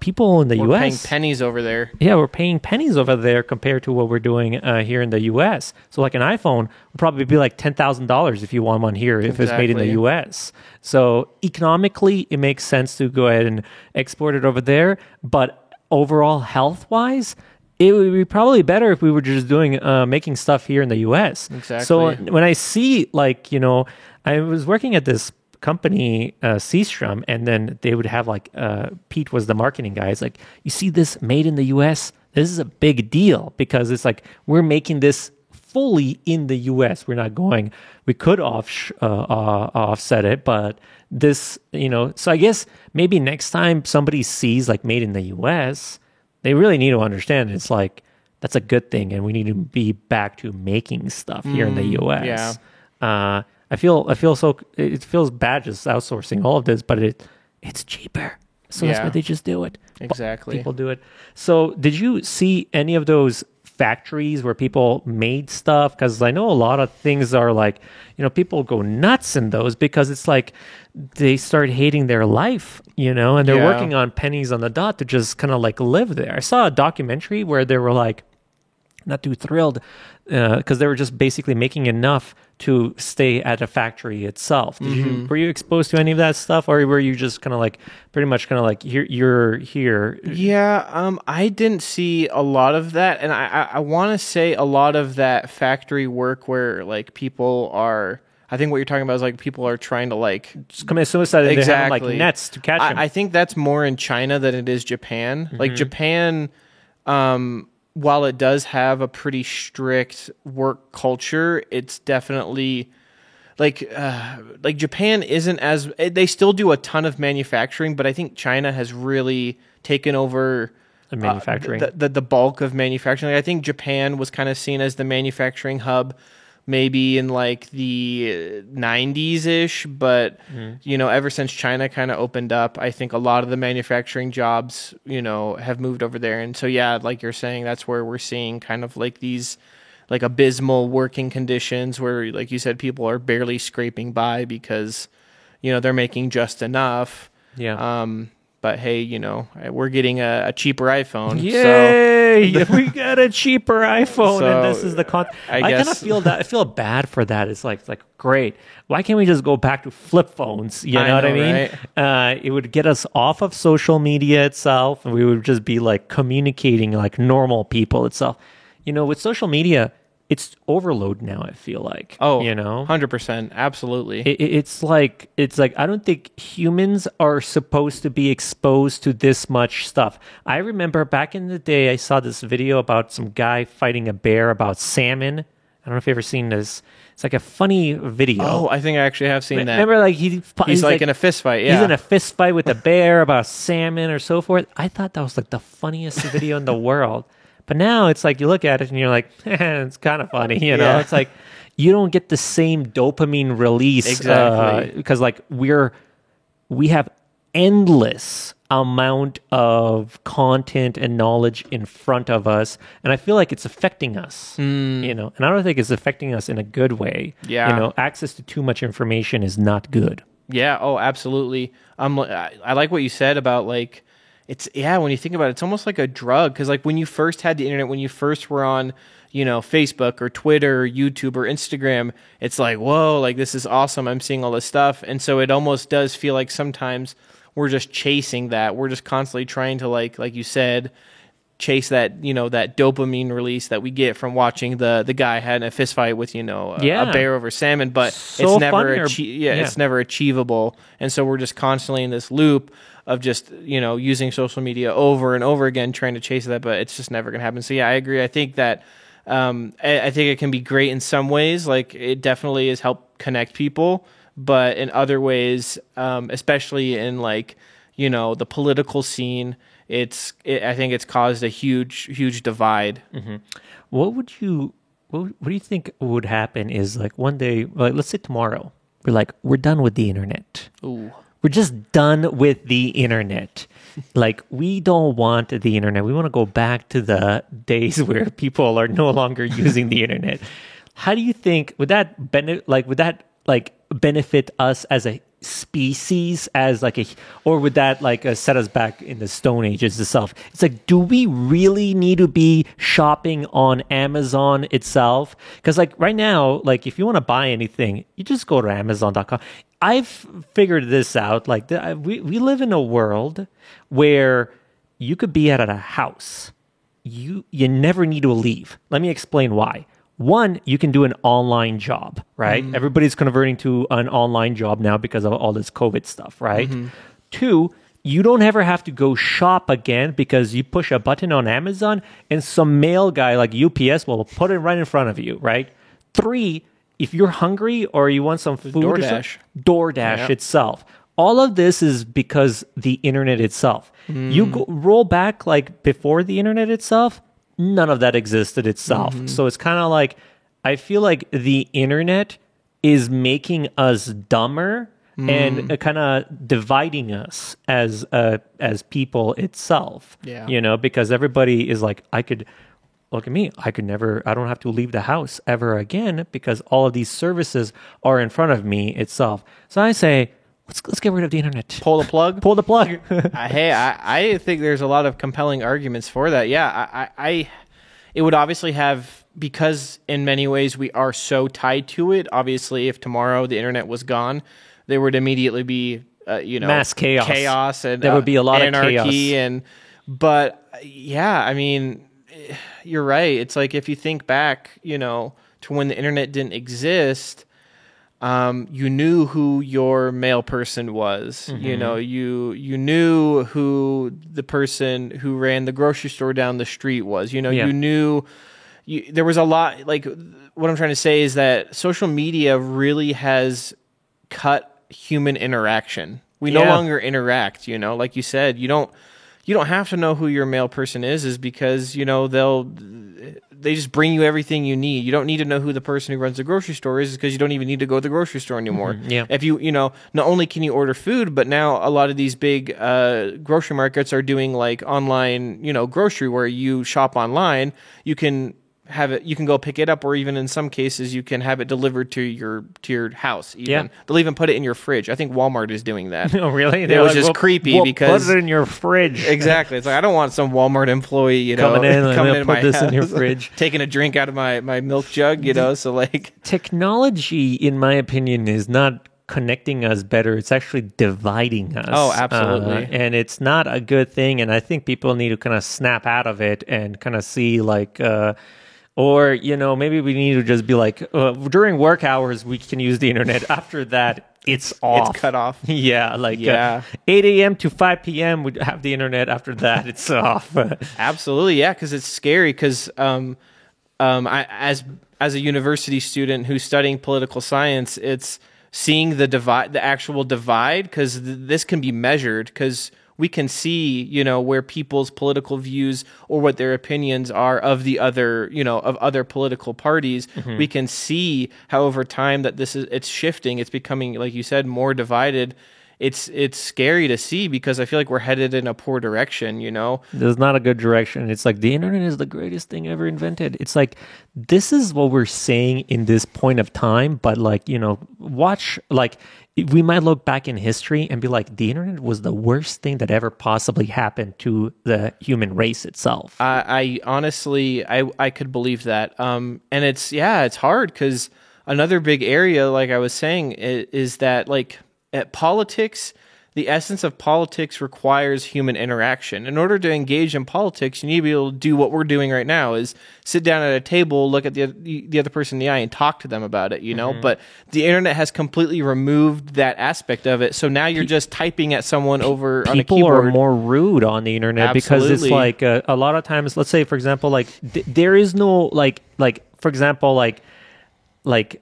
people in the We're US paying pennies over there. yeah, we're paying pennies over there compared to what we're doing here in the U.S. So, like, an iPhone would probably be like $10,000 if you want one here, if it's made in the Exactly. U.S. So, economically, it makes sense to go ahead and export it over there. But overall, health-wise, it would be probably better if we were just doing making stuff here in the U.S. Exactly. So, when I see, like, you know, I was working at this company, Seastrom, and then they would have like Pete was the marketing guy. It's like, you see this made in the US, this is a big deal because it's like we're making this fully in the US. We're not going, we could offset it, but this, you know, so I guess maybe next time somebody sees like made in the US, they really need to understand it's like that's a good thing, and we need to be back to making stuff here in the US. Yeah. I feel so. It feels bad just outsourcing all of this, but it's cheaper, so that's Yeah. why they just do it. Exactly. People do it. So, did you see any of those factories where people made stuff? Because I know a lot of things are like, you know, people go nuts in those because it's like they start hating their life, you know, and they're Yeah. working on pennies on the dot to just kind of like live there. I saw a documentary where they were like not too thrilled because they were just basically making enough to stay at a factory itself. Were you exposed to any of that stuff, or were you just kind of like pretty much kind of like you're here? Yeah, I didn't see a lot of that, and I want to say a lot of that factory work where like people are. I think what you're talking about is like people are trying to like Just commit suicide and they have like Exactly. nets to catch them. I think that's more in China than it is Japan. Like Japan, while it does have a pretty strict work culture, it's definitely like Japan isn't as they still do a ton of manufacturing, but I think China has really taken over The manufacturing. the bulk of manufacturing. Like, I think Japan was kind of seen as the manufacturing hub maybe in like the 90s ish, but you know, ever since China kind of opened up, I think a lot of the manufacturing jobs, you know, have moved over there. And so yeah, like you're saying, that's where we're seeing kind of like these like abysmal working conditions where, like you said, people are barely scraping by because, you know, they're making just enough. Yeah. But hey, you know, we're getting a cheaper iPhone. Yay! We got a cheaper iPhone, So, and this is the I kind of guess- feel that. I feel bad for that. It's like great. Why can't we just go back to flip phones? You know, what I mean? It would get us off of social media itself, and we would just be like communicating like normal people itself. You know, with social media, it's overload now. I feel like, Oh, you know, 100%. Absolutely. it's like I don't think humans are supposed to be exposed to this much stuff. I remember back in the day, I saw this video about some guy fighting a bear about salmon. I don't know if you've ever seen this. It's like a funny video. Oh, I think I actually have seen that. Remember, like He's like in a fist fight. Yeah. He's in a fist fight with a bear about salmon or so forth. I thought that was like the funniest video in the world. But now it's like you look at it and you're like, it's kind of funny, you know? Yeah. It's like you don't get the same dopamine release Exactly. because like we have endless amount of content and knowledge in front of us, and I feel like it's affecting us, you know, and I don't think it's affecting us in a good way. Yeah. You know, access to too much information is not good. Yeah. Oh, absolutely. I like what you said about like, when you think about it, it's almost like a drug. Cause like when you first had the internet, when you first were on, you know, Facebook or Twitter or YouTube or Instagram, it's like, whoa, like this is awesome. I'm seeing all this stuff. And so it almost does feel like sometimes we're just chasing that. We're just constantly trying to like you said, chase that, you know, that dopamine release that we get from watching the guy had a fist fight with, you know, a bear over salmon, but So it's never, funny it's never achievable. And so we're just constantly in this loop of just, you know, using social media over and over again, trying to chase that, but it's just never going to happen. So yeah, I agree. I think that, I think it can be great in some ways. Like it definitely has helped connect people, but in other ways, especially in like, you know, the political scene, I think it's caused a huge divide. Mm-hmm. What do you think would happen is like one day, like let's say tomorrow, we're done with the internet. Ooh. We're just done with the internet. Like we don't want the internet. We want to go back to the days where people are no longer using the internet. How do you think would that benefit us as a species, or would that set us back in the Stone Ages itself? It's like, do we really need to be shopping on Amazon itself? Because like right now, like if you want to buy anything, you just go to Amazon.com. I've figured this out. Like we live in a world where you could be at a house. You never need to leave. Let me explain why. One, you can do an online job, right? Mm-hmm. Everybody's converting to an online job now because of all this COVID stuff, right? Mm-hmm. Two, you don't ever have to go shop again because you push a button on Amazon and some mail guy like UPS will put it right in front of you, right? Three, if you're hungry or you want some food, DoorDash itself. All of this is because the internet itself. You roll back like before the internet itself, none of that existed itself. Mm-hmm. So it's kind of like, I feel like the internet is making us dumber and kind of dividing us as people itself. Yeah. You know, because everybody is like, look at me, I don't have to leave the house ever again because all of these services are in front of me itself. So I say, let's get rid of the internet. Pull the plug? Pull the plug. Hey, I think there's a lot of compelling arguments for that. Yeah, it would obviously have, because in many ways we are so tied to it. Obviously, if tomorrow the internet was gone, there would immediately be, mass chaos, and there would be a lot anarchy of chaos. But yeah, I mean, you're right. It's like if you think back, to when the internet didn't exist. You knew who your mail person was. Mm-hmm. You knew who the person who ran the grocery store down the street was. You knew there was a lot. Like what I'm trying to say is that social media really has cut human interaction. We no longer interact. Like you said, you don't have to know who your mail person is because they just bring you everything you need. You don't need to know who the person who runs the grocery store is because you don't even need to go to the grocery store anymore. Mm-hmm. Yeah. If not only can you order food, but now a lot of these big grocery markets are doing like online, grocery where you shop online. You can have it. You can go pick it up, or even in some cases, you can have it delivered to your house. Even. Yeah. They'll even put it in your fridge. I think Walmart is doing that. Oh, really? It was just creepy because put it in your fridge. Exactly. It's like I don't want some Walmart employee, coming in my this house, in your fridge, taking a drink out of my milk jug. So like technology, in my opinion, is not connecting us better. It's actually dividing us. Oh, absolutely. And it's not a good thing. And I think people need to kind of snap out of it and kind of see like. Or, you know, maybe we need to just be like, during work hours, we can use the internet. After that, it's off. It's cut off. Yeah, like Yeah. 8 a.m. to 5 p.m. we have the internet. After that, it's off. Absolutely, yeah, because it's scary. Because I, as a university student who's studying political science, it's seeing the divide, the actual divide, because this can be measured. Because we can see, you know, where people's political views or what their opinions are of the other, you know, of other political parties. Mm-hmm. We can see how over time that it's shifting. It's becoming, like you said, more divided. It's scary to see, because I feel like we're headed in a poor direction, you know? There's not a good direction. It's like the internet is the greatest thing ever invented. It's like, this is what we're saying in this point of time, but like, you know, watch, like, we might look back in history and be like, the internet was the worst thing that ever possibly happened to the human race itself. I honestly, I could believe that. And it's hard, because another big area, like I was saying, is that, like, at politics, the essence of politics requires human interaction. In order to engage in politics, you need to be able to do what we're doing right now, is sit down at a table, look at the other person in the eye, and talk to them about it, you know? Mm-hmm. But the internet has completely removed that aspect of it. So now you're just typing at someone over on a People keyboard. are more rude on the internet because it's Absolutely. like a lot of times, let's say, for example, like there is no, like, for example, like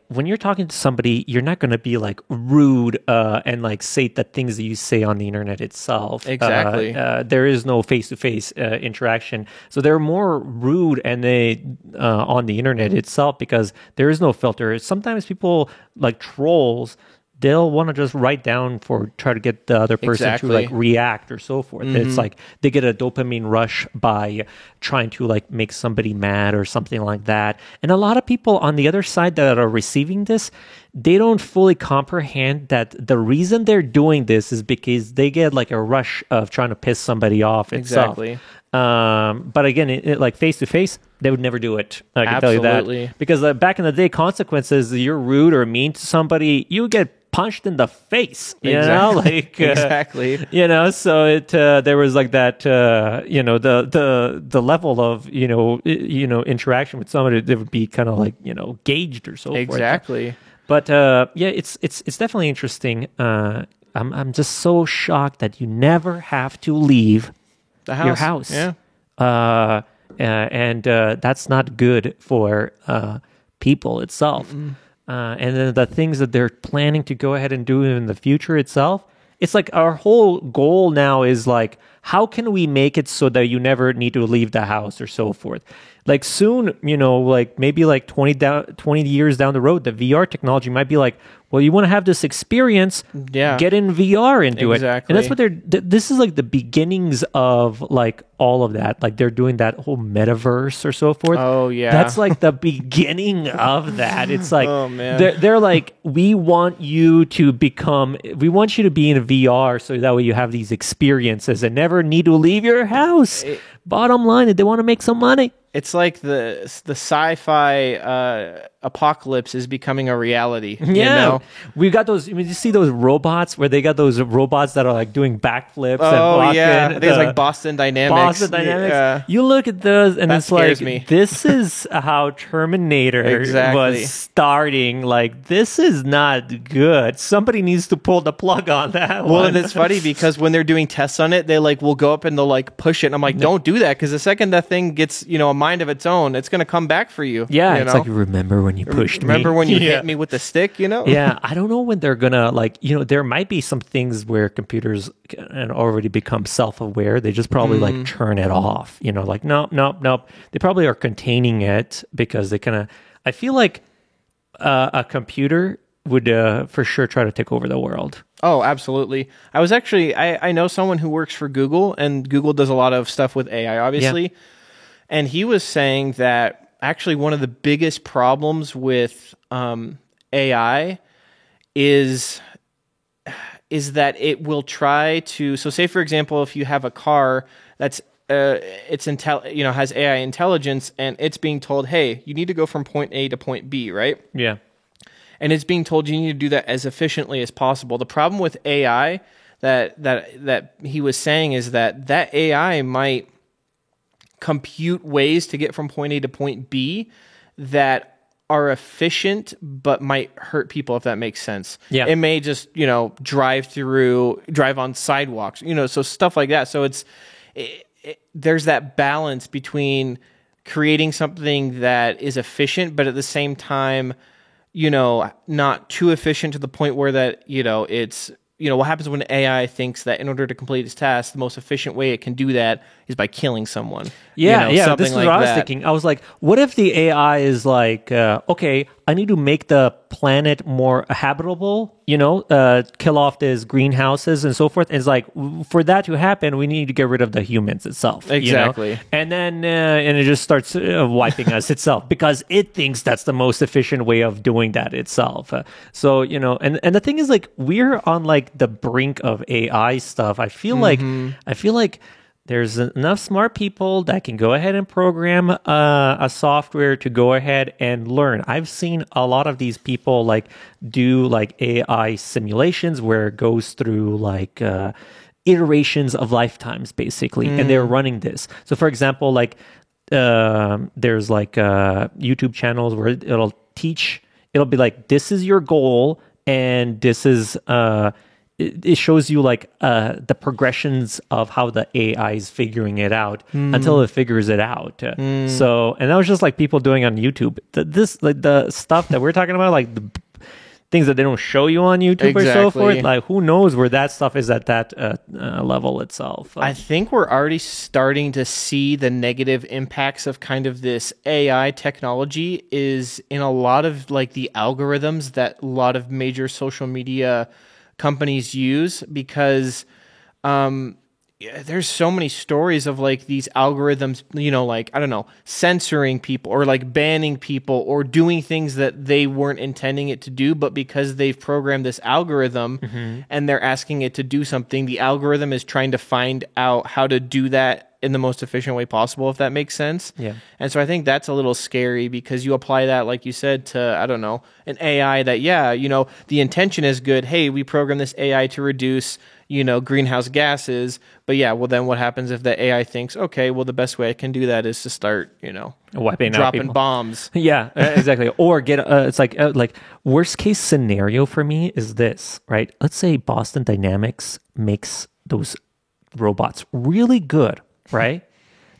when you're talking to somebody, you're not going to be like rude and like say the things that you say on the internet itself. Exactly. There is no face-to-face interaction, so they're more rude and they on the internet itself because there is no filter. Sometimes people, like trolls, they'll want to just write down for try to get the other person Exactly. to like react or so forth. It's like they get a dopamine rush by trying to like make somebody mad or something like that. And a lot of people on the other side that are receiving this, they don't fully comprehend that the reason they're doing this is because they get like a rush of trying to piss somebody off itself. Exactly. But again, like face to face, they would never do it. I can tell you Absolutely. that because back in the day, consequences, you're rude or mean to somebody, you get punched in the face, you know, like Exactly. you know. So it there was like that, you know, the level of you know interaction with somebody that would be kind of like gauged or so forth. Exactly. But yeah, it's definitely interesting. I'm just so shocked that you never have to leave The house. your house. Yeah. And that's not good for people itself. And then the things that they're planning to go ahead and do in the future itself, it's like our whole goal now is like, how can we make it so that you never need to leave the house or so forth? Like soon, you know, like maybe like 20 years down the road, the VR technology might be like, well, you want to have this experience, Yeah. get in VR into it. Exactly. And that's what this is like the beginnings of like all of that. Like they're doing that whole metaverse or so forth. Oh, yeah. That's like the beginning of that. It's like, Oh, man. they're like, we want you to be in VR so that way you have these experiences and never need to leave your house. Bottom line, they want to make some money. It's like the sci-fi apocalypse is becoming a reality. Yeah, You know? we've got those. I mean, you see those robots where they got those robots that are like doing backflips. and Oh walking, yeah, there's like Boston Dynamics. Boston Dynamics. Yeah. You look at those, and That it's like scares me. this is how Terminator Exactly. was starting. Like this is not good. Somebody needs to pull the plug on that. Well, one. and it's funny because when they're doing tests on it, they like will go up and they'll like push it, and I'm like, don't do that, because the second that thing gets a mind of its own, it's gonna come back for you. yeah, you it's know? like remember when you pushed me? Remember when you Yeah. hit me with the stick? Yeah, I don't know when they're gonna there might be some things where computers can already become self-aware. They just probably like turn it off. Like nope. They probably are containing it because they kind of. I feel like a computer would for sure try to take over the world. Oh, absolutely. I was actually I know someone who works for Google, and Google does a lot of stuff with AI, obviously. Yeah. And he was saying that actually one of the biggest problems with AI is that it will try to. So, say for example, if you have a car that's has AI intelligence, and it's being told, hey, you need to go from point A to point B, right? Yeah. And it's being told you need to do that as efficiently as possible. The problem with AI that he was saying is that AI might compute ways to get from point A to point B that are efficient but might hurt people, if that makes sense. Yeah. It may just, drive on sidewalks, so stuff like that. So there's that balance between creating something that is efficient, but at the same time, not too efficient to the point where that, it's, what happens when AI thinks that in order to complete its task, the most efficient way it can do that is by killing someone. Yeah, something this is like what I was that. thinking. I was like, what if the AI is like, okay, I need to make the planet more habitable, kill off these greenhouses and so forth. And it's like, for that to happen, we need to get rid of the humans itself. Exactly. And then, and it just starts wiping us itself because it thinks that's the most efficient way of doing that itself. So, and the thing is like, we're on like the brink of AI stuff. I feel like there's enough smart people that can go ahead and program a software to go ahead and learn. I've seen a lot of these people like do like AI simulations where it goes through like iterations of lifetimes basically, and they're running this. So for example, like there's like YouTube channels where it'll be like, this is your goal and this is it shows you like the progressions of how the AI is figuring it out until it figures it out. So, and that was just like people doing on YouTube. The stuff that we're talking about, like the things that they don't show you on YouTube or so forth. Like, who knows where that stuff is at that level itself. I think we're already starting to see the negative impacts of kind of this AI technology is in a lot of like the algorithms that a lot of major social media companies use, because there's so many stories of like these algorithms, like, I don't know, censoring people or like banning people or doing things that they weren't intending it to do, but because they've programmed this algorithm and they're asking it to do something, the algorithm is trying to find out how to do that in the most efficient way possible, if that makes sense. Yeah. And so I think that's a little scary because you apply that, like you said, to, I don't know, an AI that, the intention is good. Hey, we program this AI to reduce, greenhouse gases. But then what happens if the AI thinks, okay, well, the best way I can do that is to start, wiping out dropping people. bombs. Yeah, exactly. Or get it's like worst case scenario for me is this, right? Let's say Boston Dynamics makes those robots really good, right?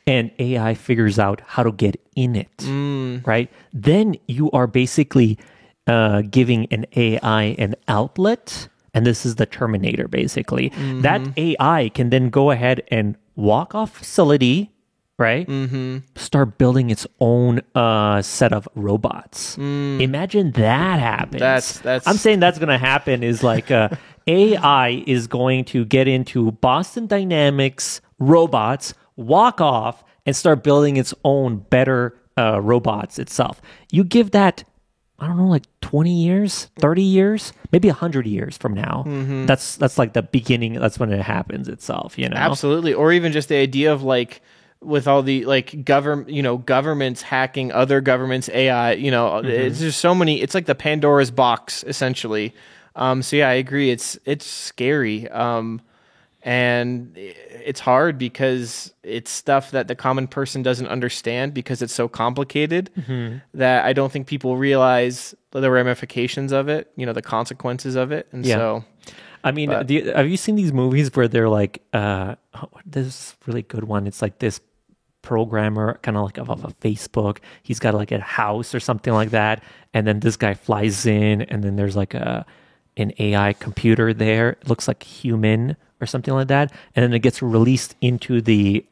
And AI figures out how to get in it, right? Then you are basically giving an AI an outlet, and this is the Terminator, basically. That AI can then go ahead and walk off facility, right? Start building its own set of robots. Imagine that happens. That's I'm saying that's going to happen is like AI is going to get into Boston Dynamics robots, walk off, and start building its own better robots itself. You give that, I don't know, like 20 years, 30 years, maybe 100 years from now. That's like the beginning. That's when it happens itself, Absolutely. Or even just the idea of like, with all the like governments hacking other governments' AI, it's just so many. It's like the Pandora's box essentially. So yeah, I agree. It's scary. And it's hard because it's stuff that the common person doesn't understand because it's so complicated that I don't think people realize the ramifications of it, the consequences of it. And so, I mean, have you seen these movies where they're like, this really good one. It's like this programmer kind of like of a Facebook. He's got like a house or something like that. And then this guy flies in and then there's like an AI computer there. It looks like human or something like that, and then it gets released into the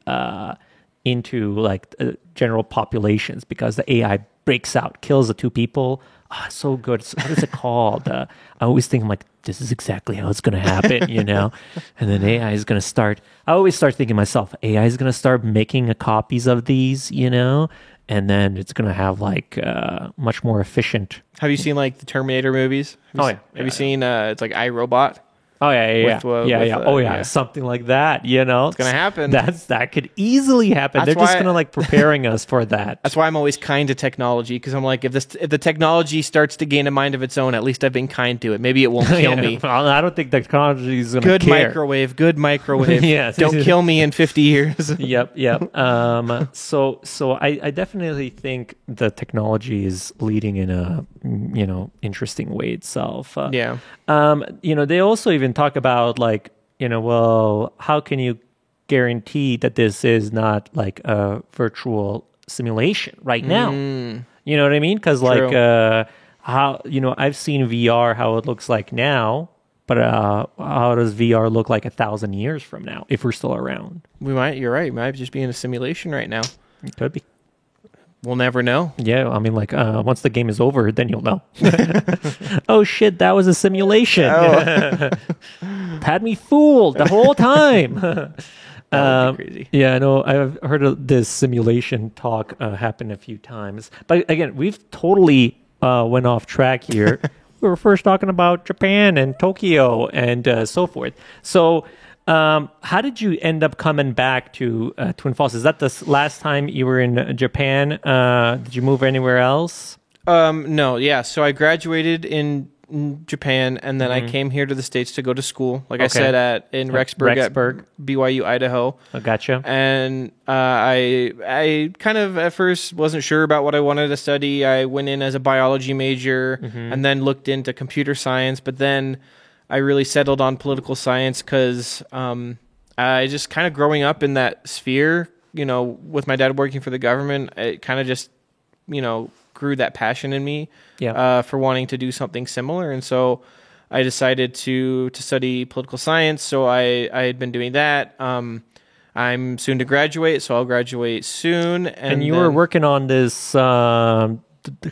general populations because the AI breaks out, kills the two people. So good. What is it called? I always think, I'm like, this is exactly how it's going to happen, And then AI is going to start. I always start thinking to myself, AI is going to start making copies of these, and then it's going to have like much more efficient. Have you seen like the Terminator movies? Have you seen it's like iRobot? Oh yeah. Oh yeah, yeah. something like that. It's gonna happen. That could easily happen. That's They're just why- gonna like preparing us for that. That's why I'm always kind to technology, because I'm like, if the technology starts to gain a mind of its own, at least I've been kind to it. Maybe it won't kill me. Well, I don't think technology is gonna Good care. microwave. Good microwave. Yes. Don't kill me in 50 years. Yep. So I definitely think the technology is leading in a interesting way itself. Yeah. They also even talk about like, well, how can you guarantee that this is not like a virtual simulation right now? You know what I mean? Because like how I've seen VR how it looks like now, but how does VR look like 1,000 years from now if we're still around? You're right. We might just be in a simulation right now. It could be. We'll never know. Yeah, I mean, like once the game is over, then you'll know. Oh shit, that was a simulation. Had me fooled the whole time. That would be crazy. Yeah, I know. I've heard of this simulation talk happen a few times, but again, we've totally went off track here. We were first talking about Japan and Tokyo and so forth. So, how did you end up coming back to Twin Falls? Is that the last time you were in Japan? Did you move anywhere else? No, yeah. So I graduated in Japan, and then I came here to the States to go to school. Like I said, in Rexburg at BYU, Idaho. I gotcha. And I kind of at first wasn't sure about what I wanted to study. I went in as a biology major, and then looked into computer science, but then I really settled on political science because I just kind of growing up in that sphere, with my dad working for the government, it kind of just, grew that passion in me for wanting to do something similar. And so I decided to study political science. So I had been doing that. I'm soon to graduate, so I'll graduate soon. And you were working on this kind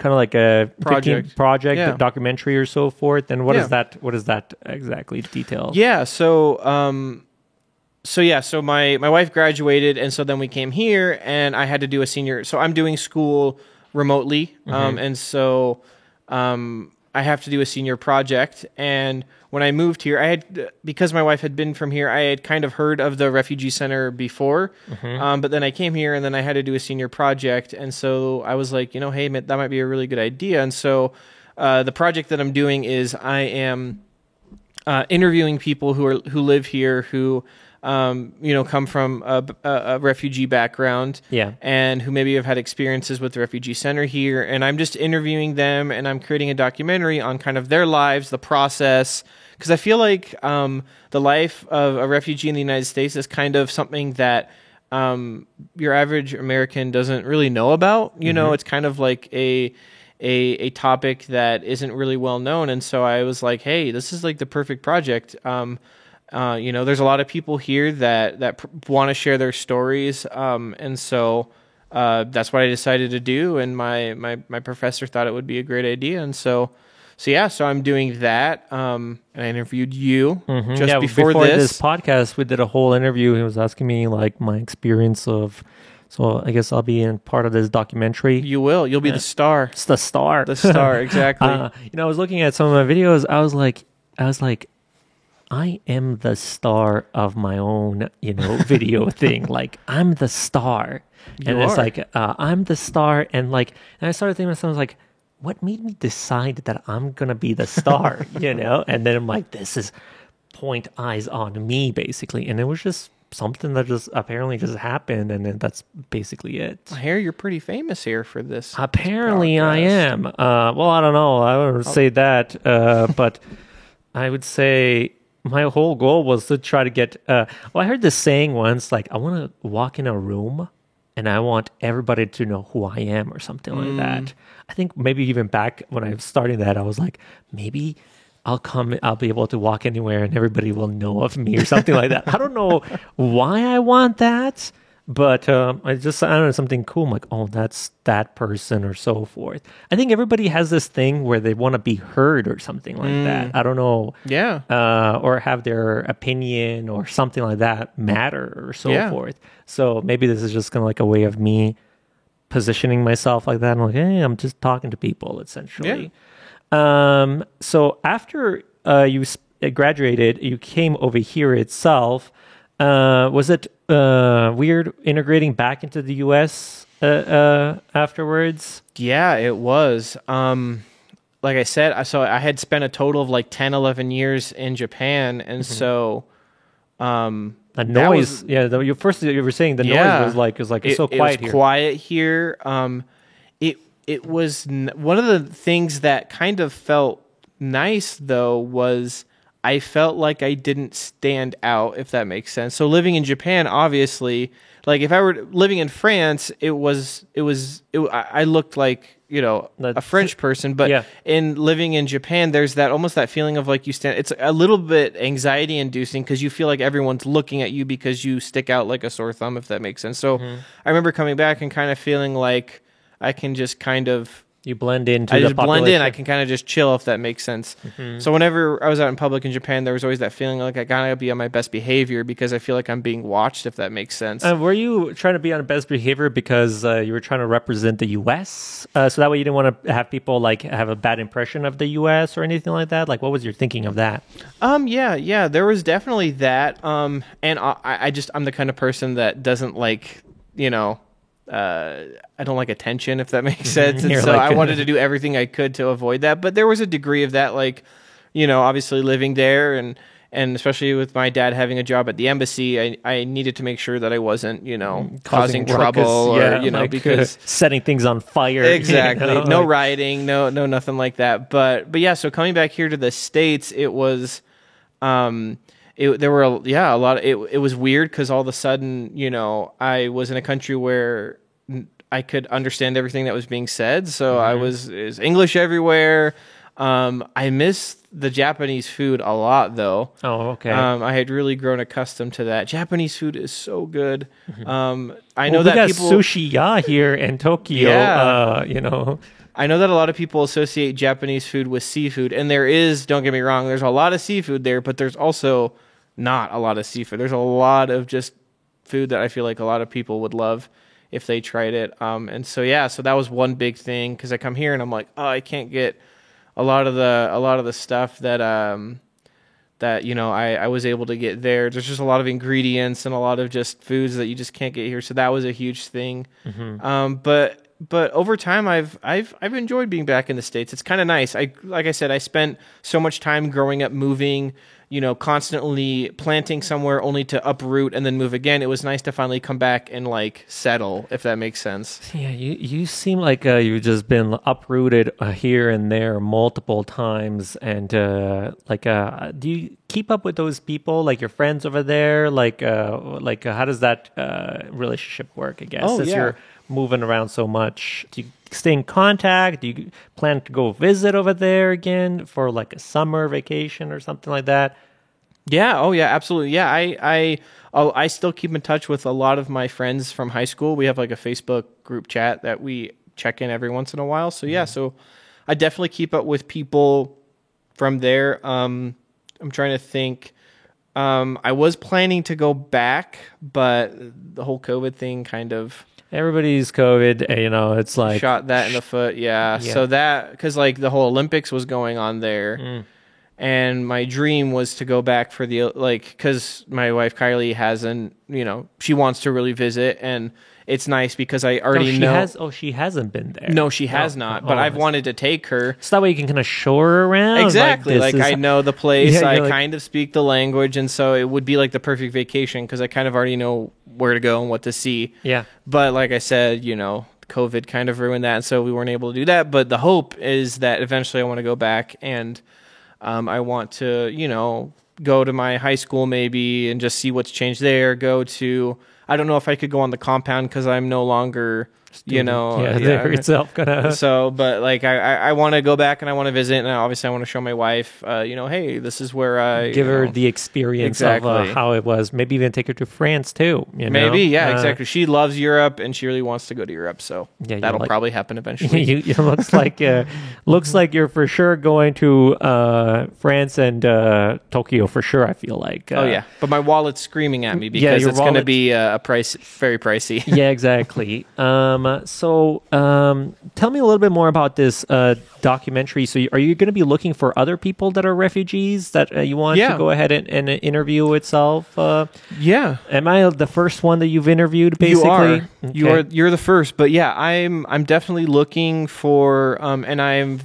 of like a project, a documentary or so forth. And what is that? What is that exactly? Detail? Yeah. So my wife graduated, and so then we came here, and I had to do a senior. So I'm doing school remotely, and so I have to do a senior project. And when I moved here, because my wife had been from here, I had kind of heard of the refugee center before, but then I came here, and then I had to do a senior project, and so I was like, hey, that might be a really good idea. And so the project that I'm doing is I am interviewing people who live here who come from a refugee background, and who maybe have had experiences with the refugee center here, and I'm just interviewing them, and I'm creating a documentary on kind of their lives, the process, because I feel like the life of a refugee in the United States is kind of something that your average American doesn't really know about. It's kind of like a topic that isn't really well known, and so I was like, hey, this is like the perfect project. There's a lot of people here that want to share their stories, and so that's what I decided to do. And my professor thought it would be a great idea, and so I'm doing that. And I interviewed you just before this podcast. We did a whole interview. He was asking me like my experience of. So I guess I'll be in part of this documentary. You will. You'll be the star. It's the star. The star. Exactly. I was looking at some of my videos. I was like. I am the star of my own, video thing. Like, I'm the star. It's like, I'm the star. And I started thinking to myself, I was like, what made me decide that I'm going to be the star, And then I'm like, this is point eyes on me, basically. And it was just something that just apparently just happened. And then that's basically it. I hear you're pretty famous here for this. Apparently I am. Well, I don't know. I wouldn't say that. But I would say... my whole goal was to try to get I heard this saying once, like, I want to walk in a room and I want everybody to know who I am or something like that. I think maybe even back when I was starting that, I was like, maybe I'll be able to walk anywhere and everybody will know of me or something like that. I don't know why I want that, but I don't know, something cool. I'm like, oh, that's that person or so forth. I think everybody has this thing where they want to be heard or something like that. I don't know. Yeah. Or have their opinion or something like that matter or so forth. So maybe this is just kind of like a way of me positioning myself like that. I'm like, hey, I'm just talking to people essentially. Yeah. So after you graduated, you came over here itself. Was it weird integrating back into the U.S. Afterwards? Yeah, it was. Like I said, so I had spent a total of like 10, 11 years in Japan, and so The noise, you were saying the noise was like it's so quiet it was here. quiet here. It was one of the things that kind of felt nice though was I felt like I didn't stand out, if that makes sense. So living in Japan, obviously, like if I were living in France, I looked like, a French person, but in living in Japan, there's that almost that feeling of like you stand, it's a little bit anxiety inducing because you feel like everyone's looking at you because you stick out like a sore thumb, if that makes sense. So I remember coming back and kind of feeling like I can just kind of, you blend into I the just blend population. in. I can kind of just chill, if that makes sense. So whenever I was out in public in Japan, there was always that feeling like I gotta be on my best behavior because I feel like I'm being watched, if that makes sense. Were you trying to be on best behavior because you were trying to represent the U.S. So that way you didn't want to have people like have a bad impression of the U.S. or anything like that? Like, what was your thinking of that? Yeah, there was definitely that. And I'm the kind of person that doesn't like, I don't like attention, if that makes sense. And so I wanted to do everything I could to avoid that. But there was a degree of that, like, obviously living there and especially with my dad having a job at the embassy, I needed to make sure that I wasn't, causing trouble or, because setting things on fire. Exactly. No rioting, no, nothing like that. But yeah, so coming back here to the States, it was, there were a lot of, it was weird because all of a sudden, I was in a country where I could understand everything that was being said. So it was English everywhere. I miss the Japanese food a lot though. Oh, okay. I had really grown accustomed to that. Japanese food is so good. I know we that got people sushi here in Tokyo. Yeah. I know that a lot of people associate Japanese food with seafood, and there is, don't get me wrong, there's a lot of seafood there, but there's also not a lot of seafood. There's a lot of just food that I feel like a lot of people would love if they tried it. And so that was one big thing because I come here and I'm like, oh, I can't get a lot of the stuff that I was able to get there. There's just a lot of ingredients and a lot of just foods that you just can't get here. So that was a huge thing. But over time, I've enjoyed being back in the States. It's kind of nice. Like I said, I spent so much time growing up moving, constantly planting somewhere only to uproot and then move again. It was nice to finally come back and like settle, if that makes sense. Yeah, you seem like you've just been uprooted here and there multiple times. And do you keep up with those people, like your friends over there? How does that relationship work, I guess, since you're moving around so much? Do you stay in contact? Do you plan to go visit over there again for like a summer vacation or something like that? Yeah. Oh yeah, absolutely. Yeah. I still keep in touch with a lot of my friends from high school. We have like a Facebook group chat that we check in every once in a while. So yeah, so I definitely keep up with people from there. I'm trying to think. I was planning to go back, but the whole COVID thing kind of everybody's COVID, it's like shot that in the foot. Yeah. So that, cause like the whole Olympics was going on there and my dream was to go back for the, cause my wife Kylie hasn't, she wants to really visit and it's nice because I already know. She hasn't been there. No, she has not, but I've wanted to take her. So that way you can kind of show her around. Exactly. I know the place. I kind of speak the language. And so it would be like the perfect vacation because I kind of already know where to go and what to see. Yeah. But like I said, COVID kind of ruined that. And so we weren't able to do that. But the hope is that eventually I want to go back and I want to, go to my high school maybe and just see what's changed there. I don't know if I could go on the compound because I'm no longer, there itself gonna. So, but like I want to go back and I want to visit and obviously I want to show my wife, hey, this is where I give her the experience of how it was. Maybe even take her to France too. Maybe, yeah, exactly. She loves Europe and she really wants to go to Europe, so that'll probably happen eventually. It looks like you're for sure going to France and Tokyo for sure. I feel like. But my wallet's screaming at me because it's going to be very pricey. Yeah, exactly. Tell me a little bit more about this documentary. So, are you going to be looking for other people that are refugees that you want to go ahead and interview itself? Yeah. Am I the first one that you've interviewed? Basically, you are. Okay. You're the first. But yeah, I'm definitely looking for, and I'm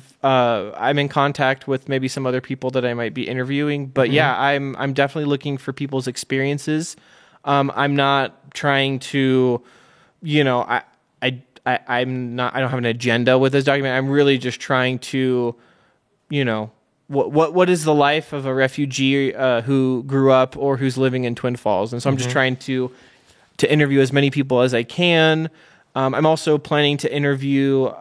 in contact with maybe some other people that I might be interviewing. But yeah, I'm definitely looking for people's experiences. I'm not trying to, I don't have an agenda with this document. I'm really just trying to, what is the life of a refugee who grew up or who's living in Twin Falls? And so I'm just trying to interview as many people as I can. I'm also planning to interview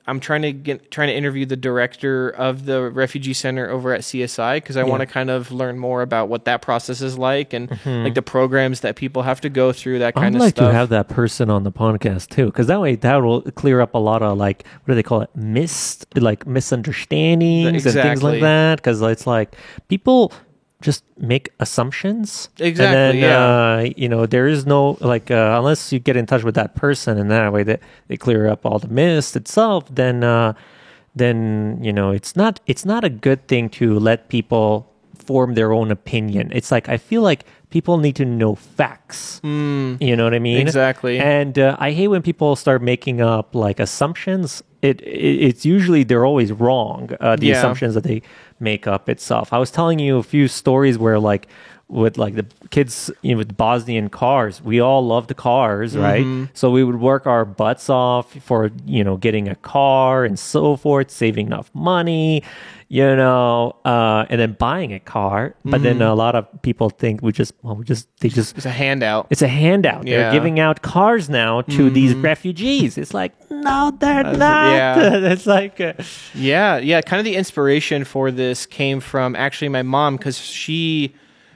I'm trying to interview the director of the refugee center over at CSI, because I want to kind of learn more about what that process is like, and like the programs that people have to go through, that kind of stuff. I'd like to have that person on the podcast too, because that way that will clear up a lot of, like, what do they call it, misunderstandings and things like that. Because it's like people just make assumptions. Exactly. And then, there is no, like, unless you get in touch with that person and that way that they clear up all the mist itself, then it's not a good thing to let people form their own opinion. It's like, I feel like people need to know facts. You know what I mean? Exactly. And I hate when people start making up like assumptions. It's usually they're always wrong. The assumptions that they make up itself. I was telling you a few stories where, like, with like the kids, with Bosnian cars, we all love the cars, right? So we would work our butts off for getting a car and so forth, saving enough money, and then buying a car. But then a lot of people think it's a handout. It's a handout. Yeah. They're giving out cars now to these refugees. It's like, no, they're not. Yeah. It's like, Yeah. Kind of the inspiration for this came from actually my mom, because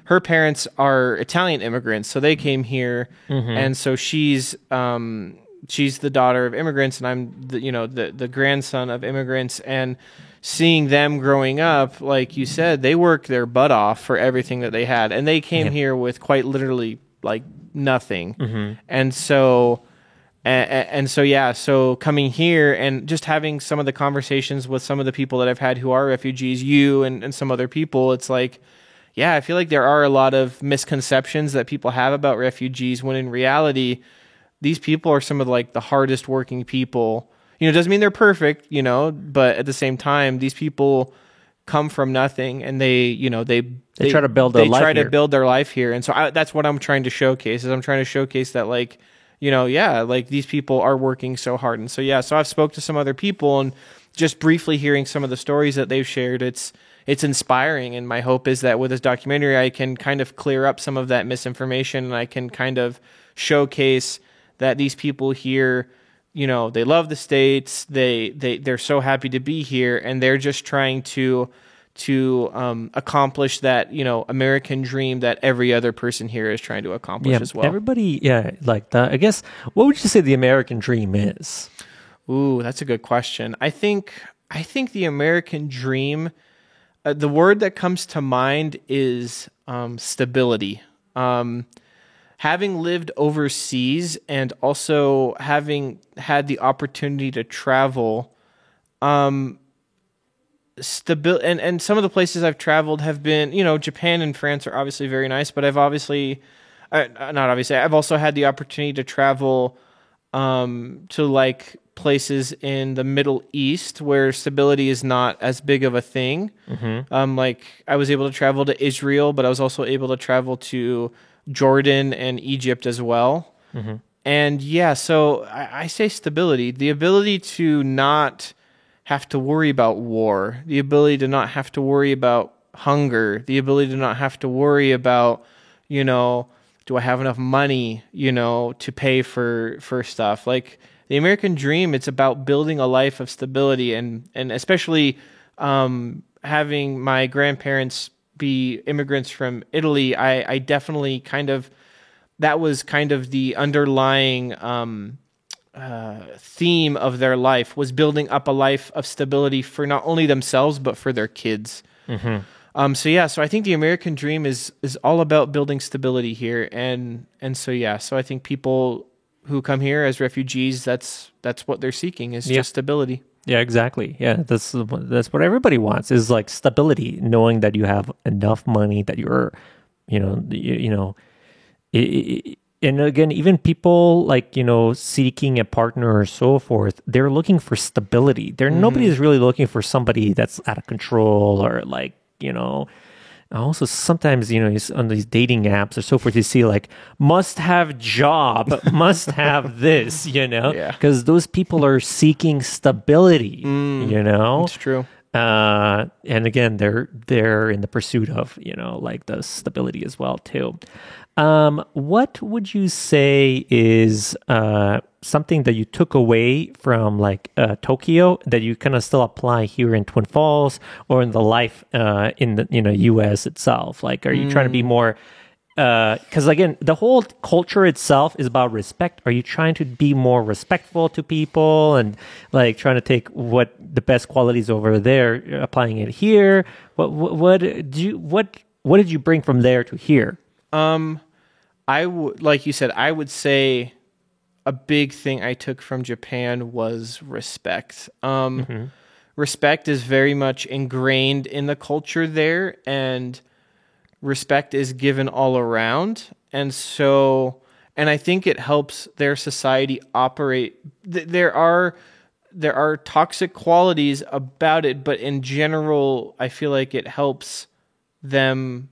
her parents are Italian immigrants, so they came here, and so she's the daughter of immigrants, and I'm the grandson of immigrants, and seeing them growing up, like you said, they worked their butt off for everything that they had, and they came here with quite literally like nothing, and so. So coming here and just having some of the conversations with some of the people that I've had who are refugees, you and some other people, it's like, yeah, I feel like there are a lot of misconceptions that people have about refugees, when in reality, these people are some of like the hardest working people. It doesn't mean they're perfect, but at the same time, these people come from nothing, and they try to build their life here. They try to build their life here. And so that's what I'm trying to showcase, is I'm trying to showcase that, like, like these people are working so hard. And so, so I've spoke to some other people, and just briefly hearing some of the stories that they've shared, it's inspiring. And my hope is that with this documentary, I can kind of clear up some of that misinformation, and I can kind of showcase that these people here, they love the States. They're so happy to be here, and they're just trying to accomplish that, American dream that every other person here is trying to accomplish as well. Everybody, like that. I guess, what would you say the American dream is? Ooh, that's a good question. I think the American dream, the word that comes to mind is stability. Having lived overseas and also having had the opportunity to travel, and some of the places I've traveled have been, Japan and France are obviously very nice, but I've also had the opportunity to travel to like places in the Middle East where stability is not as big of a thing. Like I was able to travel to Israel, but I was also able to travel to Jordan and Egypt as well. And so I say stability, the ability to not have to worry about war, the ability to not have to worry about hunger, the ability to not have to worry about, do I have enough money, to pay for stuff. Like the American dream, it's about building a life of stability, and especially having my grandparents be immigrants from Italy. I definitely that was kind of the underlying theme of their life, was building up a life of stability for not only themselves but for their kids. So I think the American dream is all about building stability here, and so I think people who come here as refugees, that's what they're seeking is Yeah. just stability. Yeah, exactly. Yeah, that's what everybody wants is like stability, knowing that you have enough money that you're, and again, even people like seeking a partner or so forth, they're looking for stability. Nobody's really looking for somebody that's out of control or like Also, sometimes on these dating apps or so forth, you see like must have job, must have this, Yeah. because those people are seeking stability, It's true. and again, they're in the pursuit of like the stability as well too. What would you say is something that you took away from like Tokyo that you kind of still apply here in Twin Falls or in the life in the U.S. itself? Like, are you trying to be more? Because again, the whole culture itself is about respect. Are you trying to be more respectful to people and like trying to take what the best qualities over there, applying it here? What did you bring from there to here? I would, like you said, I would say a big thing I took from Japan was respect. Respect is very much ingrained in the culture there, and respect is given all around. And I think it helps their society operate. There are toxic qualities about it, but in general, I feel like it helps them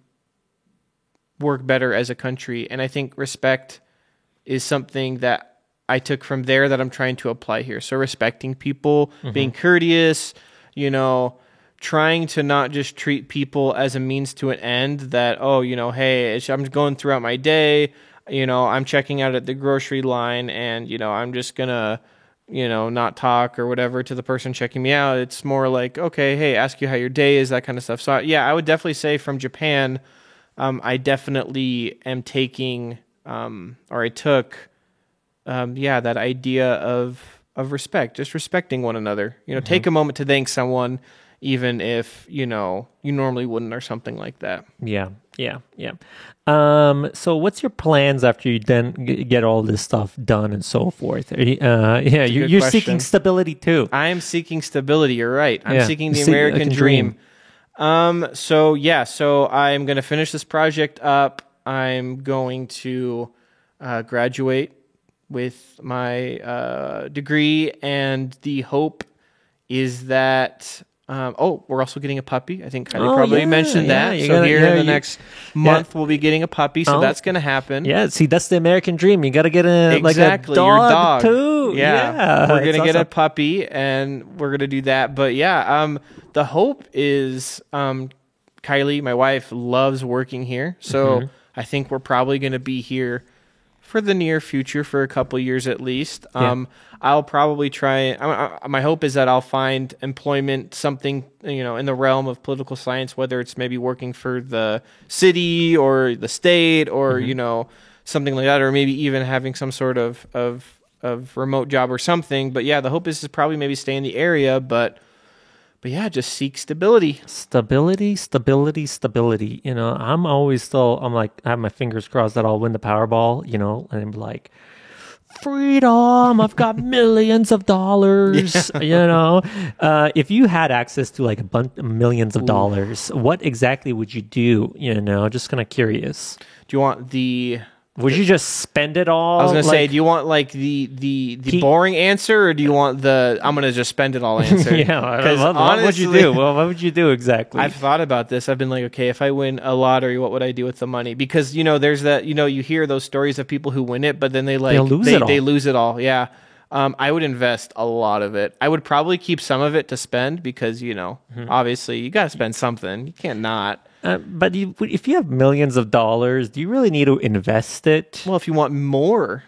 work better as a country. And I think respect is something that I took from there that I'm trying to apply here. So respecting people, being courteous, trying to not just treat people as a means to an end that, hey, I'm going throughout my day, I'm checking out at the grocery line and, I'm just going to, not talk or whatever to the person checking me out. It's more like, okay, hey, ask you how your day is, that kind of stuff. So yeah, I would definitely say from Japan, I definitely am taking, or I took, that idea of respect, just respecting one another. Take a moment to thank someone, even if you normally wouldn't, or something like that. Yeah. So what's your plans after you then get all this stuff done and so forth? You're seeking stability too. I am seeking stability. You're right. I'm seeking the See, American dream. So I'm going to finish this project up. I'm going to graduate with my degree, and the hope is that we're also getting a puppy. I think Kylie probably mentioned that. in the next month we'll be getting a puppy, so that's going to happen. Yeah, see, that's the American dream. You got to get a Exactly, like a your dog dog too. Yeah, we're gonna get awesome. a puppy, and we're gonna do that. But the hope is, Kylie, my wife, loves working here, so I think we're probably gonna be here for the near future for a couple years at least. I'll probably try. My hope is that I'll find employment, something in the realm of political science, whether it's maybe working for the city or the state or something like that, or maybe even having some sort of remote job or something. But yeah, the hope is to probably maybe stay in the area, but yeah, just seek stability. Stability. I'm always I'm like, I have my fingers crossed that I'll win the Powerball, and I'm like, freedom, I've got millions of dollars, if you had access to like a bunch of millions of dollars, what exactly would you do? Just kind of curious. Do you want would you just spend it all? I was going to say, do you want like the boring answer, or do you want I'm going to just spend it all answer? What would you do? Well, what would you do exactly? I've thought about this. I've been like, okay, if I win a lottery, what would I do with the money? Because, there's that, you hear those stories of people who win it, but then they lose it all. Yeah. I would invest a lot of it. I would probably keep some of it to spend because, obviously you got to spend something. You can't not. But if you have millions of dollars, do you really need to invest it? Well, if you want more,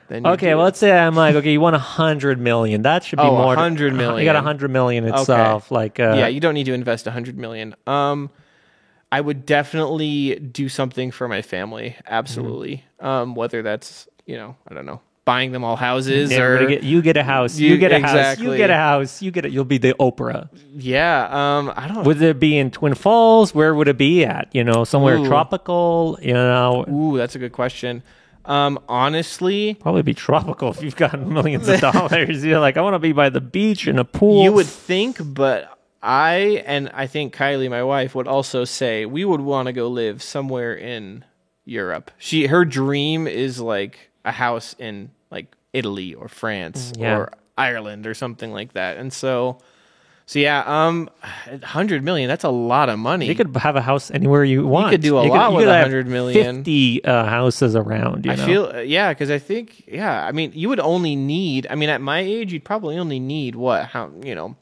then well, let's say I'm like, okay, you want 100 million. That should be more. 100 million. You got 100 million itself. Okay. You don't need to invest 100 million. I would definitely do something for my family. Absolutely. Whether that's, I don't know, buying them all houses you get a house. You get a house. Exactly. You get a house. You'll be the Oprah. Yeah. I don't. Would it be in Twin Falls? Where would it be at? Somewhere tropical. Ooh, that's a good question. Honestly, Probably be tropical if you've got millions of dollars. You're like, I want to be by the beach in a pool. you would think, but I think Kylie, my wife, would also say we would want to go live somewhere in Europe. Her dream is like a house in like Italy or France or Ireland or something like that. And so yeah, 100 million, that's a lot of money. You could have a house anywhere you want. You could do a lot with 100 million. 50 houses around, you know? I feel, because I think, I mean, you would only need, I mean, at my age, you'd probably only need what, how, you know.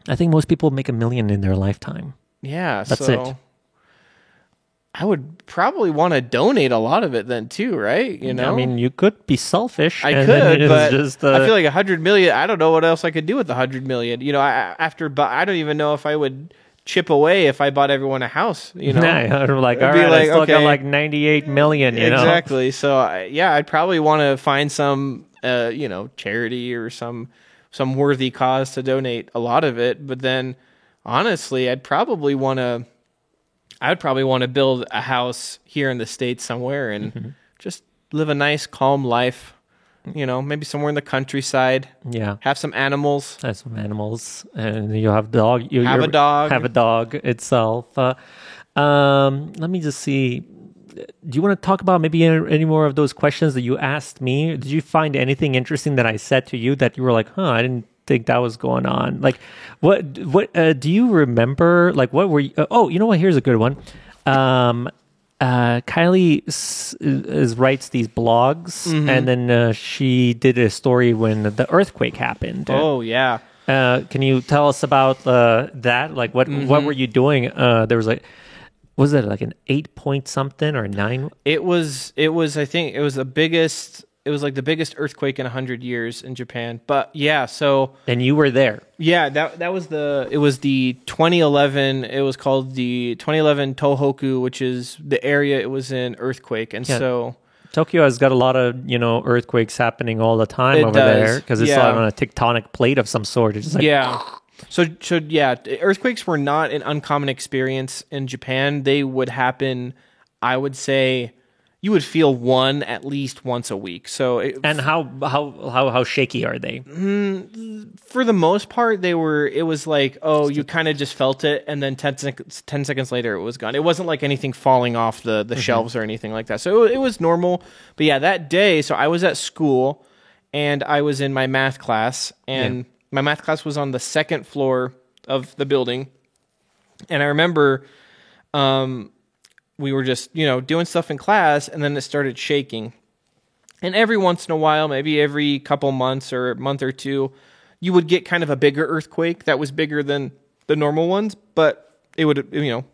I think most people make $1 million in their lifetime. Yeah, That's so it. I would probably want to donate a lot of it then too, right? You know, I mean, you could be selfish. I and then could, it's but just, I feel like 100 million. I don't know what else I could do with 100 million. You know, I don't even know if I would chip away if I bought everyone a house. You know, I'm like, It'd all be right, like, I still got okay. like 98 million. You know, exactly. So I'd probably want to find some, charity or some worthy cause to donate a lot of it. But then, honestly, I'd probably want to build a house here in the States somewhere and just live a nice, calm life. You know, maybe somewhere in the countryside. Yeah. Have some animals. Have some animals, and you have dog. Have a dog. Have a dog itself. Let me just see. Do you want to talk about maybe any more of those questions that you asked me? Did you find anything interesting that I said to you that you were like, I didn't think that was going on? Like, what do you remember? Like, what were you? You know what? Here's a good one. Kylie writes these blogs, and then she did a story when the earthquake happened. Oh, yeah. Can you tell us about that? Like, what were you doing? There was was it like an 8-point something or a 9? It was. I think it was the biggest. It was like the biggest earthquake in 100 years in Japan. But yeah, so and you were there. Yeah, that was it was the 2011. It was called the 2011 Tohoku, which is the area it was in earthquake, and so. Tokyo has got a lot of earthquakes happening all the time It over does. there because it's on a tectonic plate of some sort. It's just like So earthquakes were not an uncommon experience in Japan. They would happen, I would say, you would feel one at least once a week. So and how shaky are they? For the most part, it was like, you kind of just felt it, and then 10 seconds later, it was gone. It wasn't like anything falling off the shelves or anything like that. So it was normal. But yeah, that day, so I was at school, and I was in my math class, and my math class was on the second floor of the building. And I remember we were just, doing stuff in class, and then it started shaking. And every once in a while, maybe every couple months or a month or two, you would get kind of a bigger earthquake that was bigger than the normal ones, but it would,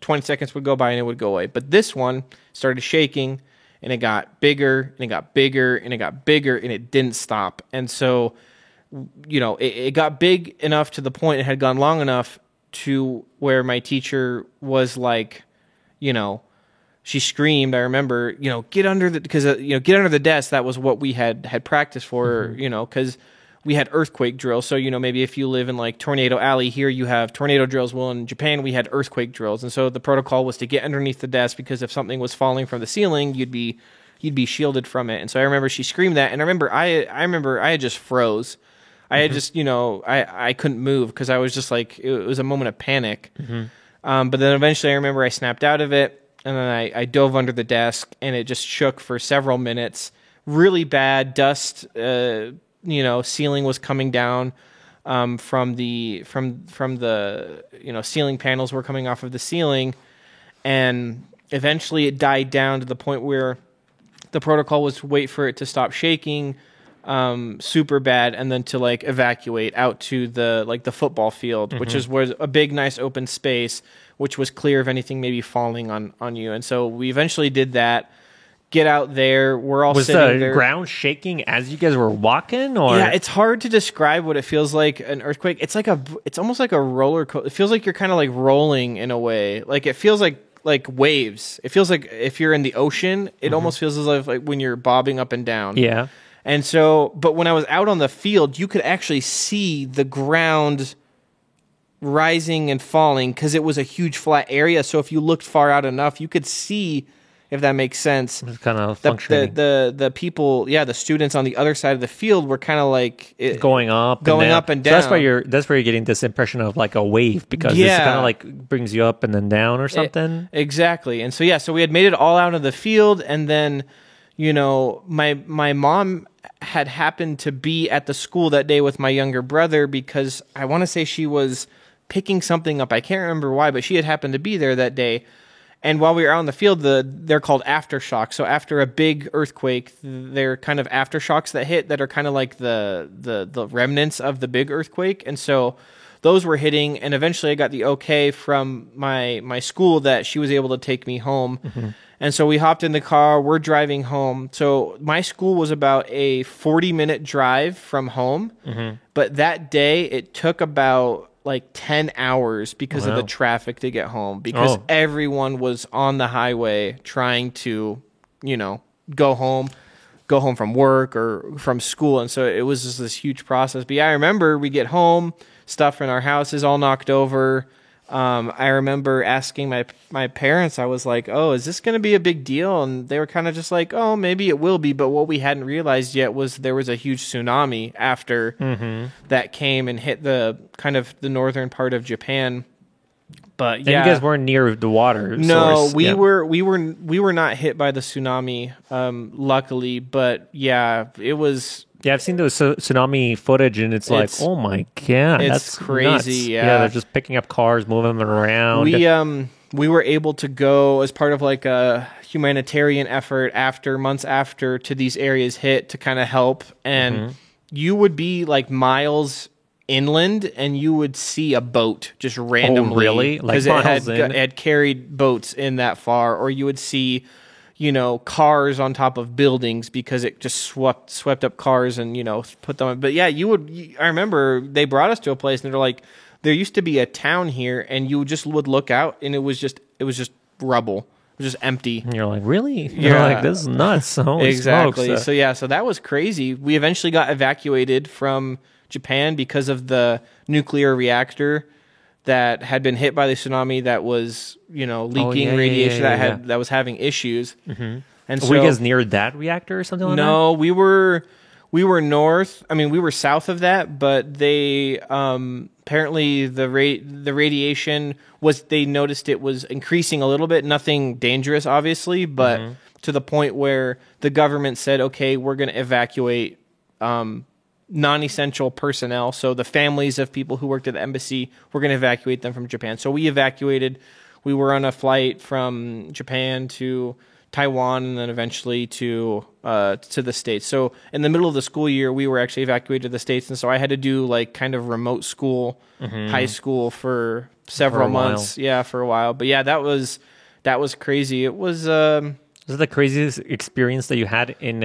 20 seconds would go by and it would go away. But this one started shaking, and it got bigger, and it got bigger, and it got bigger, and it didn't stop. And so, it got big enough to the point it had gone long enough to where my teacher was like, she screamed. I remember, get under get under the desk. That was what we had practiced for, because we had earthquake drills. So, maybe if you live in like Tornado Alley here, you have tornado drills. Well, in Japan, we had earthquake drills. And so the protocol was to get underneath the desk because if something was falling from the ceiling, you'd be shielded from it. And so I remember she screamed that. And I remember I had just froze. I had just, I couldn't move because I was just like, it was a moment of panic. But then eventually I remember I snapped out of it, and then I dove under the desk, and it just shook for several minutes. Really bad dust, ceiling was coming down from the ceiling panels were coming off of the ceiling, and eventually it died down to the point where the protocol was to wait for it to stop shaking, super bad, and then to like evacuate out to the football field, which was a big, nice open space, which was clear of anything maybe falling on you. And so we eventually did that. Get out there. We're all sitting there. Was the ground shaking as you guys were walking? Or yeah, it's hard to describe what it feels like. An earthquake. It's almost like a roller coaster. It feels like you're kind of like rolling in a way. Like it feels like waves. It feels like if you're in the ocean, it almost feels as if like when you're bobbing up and down. Yeah. And so, but when I was out on the field, you could actually see the ground rising and falling because it was a huge flat area. So if you looked far out enough, you could see if that makes sense. It's kind of The, functioning. the people, the students on the other side of the field were kind of like Going up, going and up and So down. that's where you're getting this impression of like a wave, because it's Yeah. kind of like brings you up and then down or something. Exactly. And so so we had made it all out of the field, and then my mom had happened to be at the school that day with my younger brother, because I want to say she was picking something up. I can't remember why, but she had happened to be there that day. And while we were out in the field, they're called aftershocks. So after a big earthquake, they're kind of aftershocks that hit that are kind of like the remnants of the big earthquake. And so those were hitting, and eventually I got the okay from my school that she was able to take me home. Mm-hmm. And so we hopped in the car, we're driving home. So my school was about a 40-minute drive from home, but that day it took about like 10 hours because of the Wow. traffic to get home, because Oh. everyone was on the highway trying to, go home from work or from school. And so it was just this huge process. But yeah, I remember we get home, stuff in our house is all knocked over. I remember asking my parents, I was like, oh, is this going to be a big deal? And they were kind of just like, oh, maybe it will be. But what we hadn't realized yet was there was a huge tsunami after that came and hit the kind of the northern part of Japan. But And yeah, you guys weren't near the water. no, source. we Yeah. were not hit by the tsunami, luckily. But yeah, it was. Yeah, I've seen those tsunami footage, and it's like, It's- oh my god, it's that's crazy, nuts. yeah. They're just picking up cars, moving them around. We were able to go as part of like a humanitarian effort months after to these areas hit to kind of help, and you would be like miles inland and you would see a boat just randomly. really? Like 'cause miles in? it had carried boats in that far, or you would see cars on top of buildings because it just swept up cars and put them. But yeah, I remember they brought us to a place and they're like, there used to be a town here, and you just would look out and it was just rubble. It was just empty. And you're like, really? You're Yeah. like, this is nuts. Holy Exactly. smokes. So that was crazy. We eventually got evacuated from Japan because of the nuclear reactor that had been hit by the tsunami that was, leaking yeah, radiation yeah. that was having issues. And so Were you guys near that reactor or something like that? no, we were north. I mean, we were south of that, but they apparently the radiation was. They noticed it was increasing a little bit. Nothing dangerous, obviously, but to the point where the government said, "Okay, we're going to evacuate non-essential personnel." So the families of people who worked at the embassy, we're going to evacuate them from Japan. So we evacuated. We were on a flight from Japan to Taiwan, and then eventually to the States. So in the middle of the school year, we were actually evacuated to the States, and so I had to do like kind of remote school, high school for several while. months. Yeah, for a while. But yeah, that was crazy. It was. Is it the craziest experience that you had in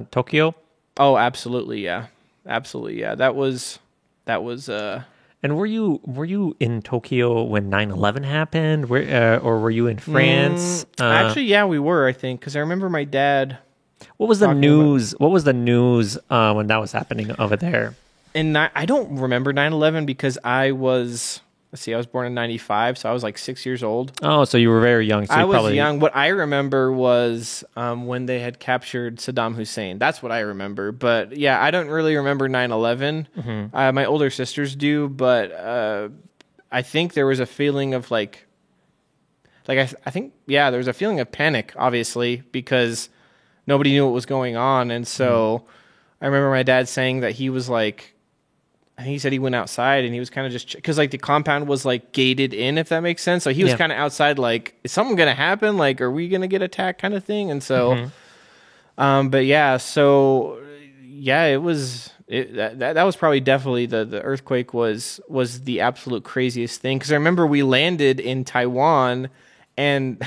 Tokyo? Oh, absolutely. Yeah, absolutely. Yeah, that was. And were you in Tokyo when 9/11 happened? Or were you in France? Actually, yeah, we were. I think because I remember my dad. What was the talking news? What was the news when that was happening over there? And I don't remember 9/11 because I was. Let's see, I was born in 95, so I was like 6 years old. Oh, so you were very young. So I you was probably, young. What I remember was when they had captured Saddam Hussein. That's what I remember. But yeah, I don't really remember 9/11. My older sisters do, but I think there was a feeling of I think there was a feeling of panic, obviously, because nobody knew what was going on, and so I remember my dad saying that he was like. I think he said he went outside and he was kind of just because like the compound was like gated in, if that makes sense. So he was Yeah. kind of outside, like, is something going to happen? Like, are we going to get attacked kind of thing? And so, but yeah, so yeah, it was, that was probably definitely the earthquake was the absolute craziest thing. Cause I remember we landed in Taiwan and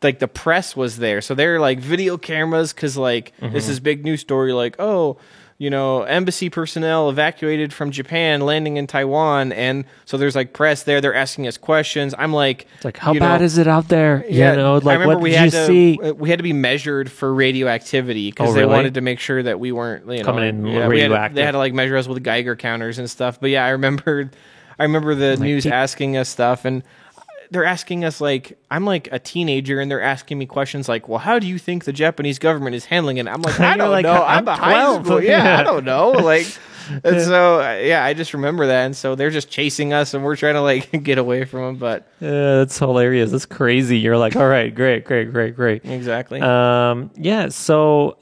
like the press was there. So they're like video cameras. Cause like this is big news story. Like, oh, embassy personnel evacuated from Japan, landing in Taiwan, and so there's like press there. They're asking us questions. I'm like, it's like, how bad is it out there? Yeah, Like, I remember what we did had you to see? we had to be measured for radioactivity because Oh, they really? wanted to make sure that we weren't Coming in they radioactive. had to like measure us with Geiger counters and stuff. But yeah, I remember the news peop- asking us stuff, and they're asking us like, I'm like a teenager and they're asking me questions like, well, how do you think the Japanese government is handling it? I'm like, I don't know. I'm a high 12. school. Yeah, I don't know. Like, and so, yeah, I just remember that. And so they're just chasing us and we're trying to like get away from them. But that's hilarious. That's crazy. You're like, all right, great. exactly. Yeah. So,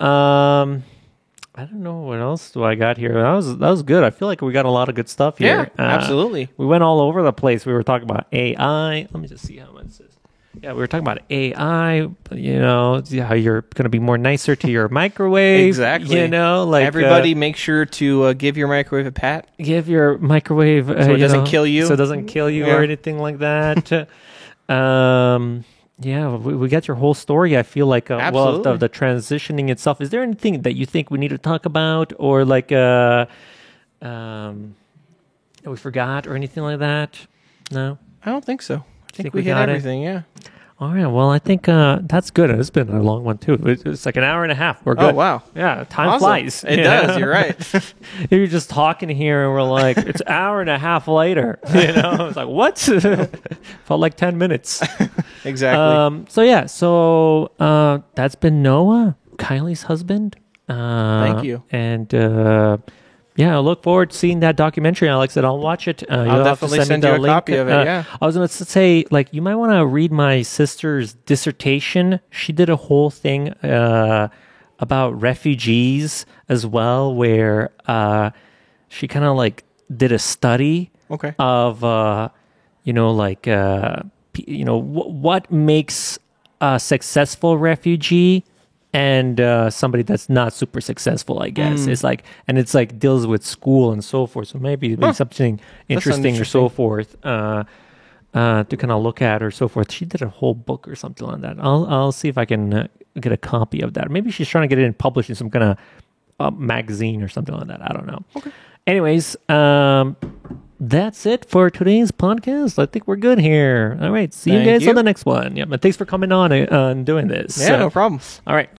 I don't know what else do I got here. That was good. I feel like we got a lot of good stuff here. Yeah, absolutely. We went all over the place. We were talking about AI. Let me just see how much this is. Yeah, we were talking about AI. You know, how you're going to be more nicer to your microwave. Exactly. You know, like everybody, make sure to give your microwave a pat. Give your microwave so it doesn't kill you. So it doesn't kill you or anything like that. Yeah, we got your whole story. I feel like well, of the transitioning itself. Is there anything that you think we need to talk about, or like that we forgot, or anything like that? No, I don't think so. I think we hit got everything. Yeah. All right. Well, I think that's good. It's been a long one too. It's like an hour and a half. We're good. Oh wow. Yeah, time Awesome. flies. It does. You're right. You're just talking here, and we're like, it's an hour and a half later. You know, it's like what? Felt like 10 minutes. Exactly. So that's been Noah, Kylie's husband. Thank you. And yeah, I look forward to seeing that documentary, Alex. And I'll watch it. I'll definitely send you a copy of it. Yeah. I was going to say, like, you might want to read my sister's dissertation. She did a whole thing about refugees as well, where she kind of like did a study of what makes a successful refugee and somebody that's not super successful, I guess. It's like, and it's like deals with school and so forth. So maybe something interesting or so forth to kind of look at or so forth. She did a whole book or something like that. I'll see if I can get a copy of that. Maybe she's trying to get it published in some kind of magazine or something like that. I don't know. Okay. Anyways, that's it for today's podcast. I think we're good here. All right. See you guys on the next one. Yeah. And thanks for coming on and doing this. Yeah, no problem. All right.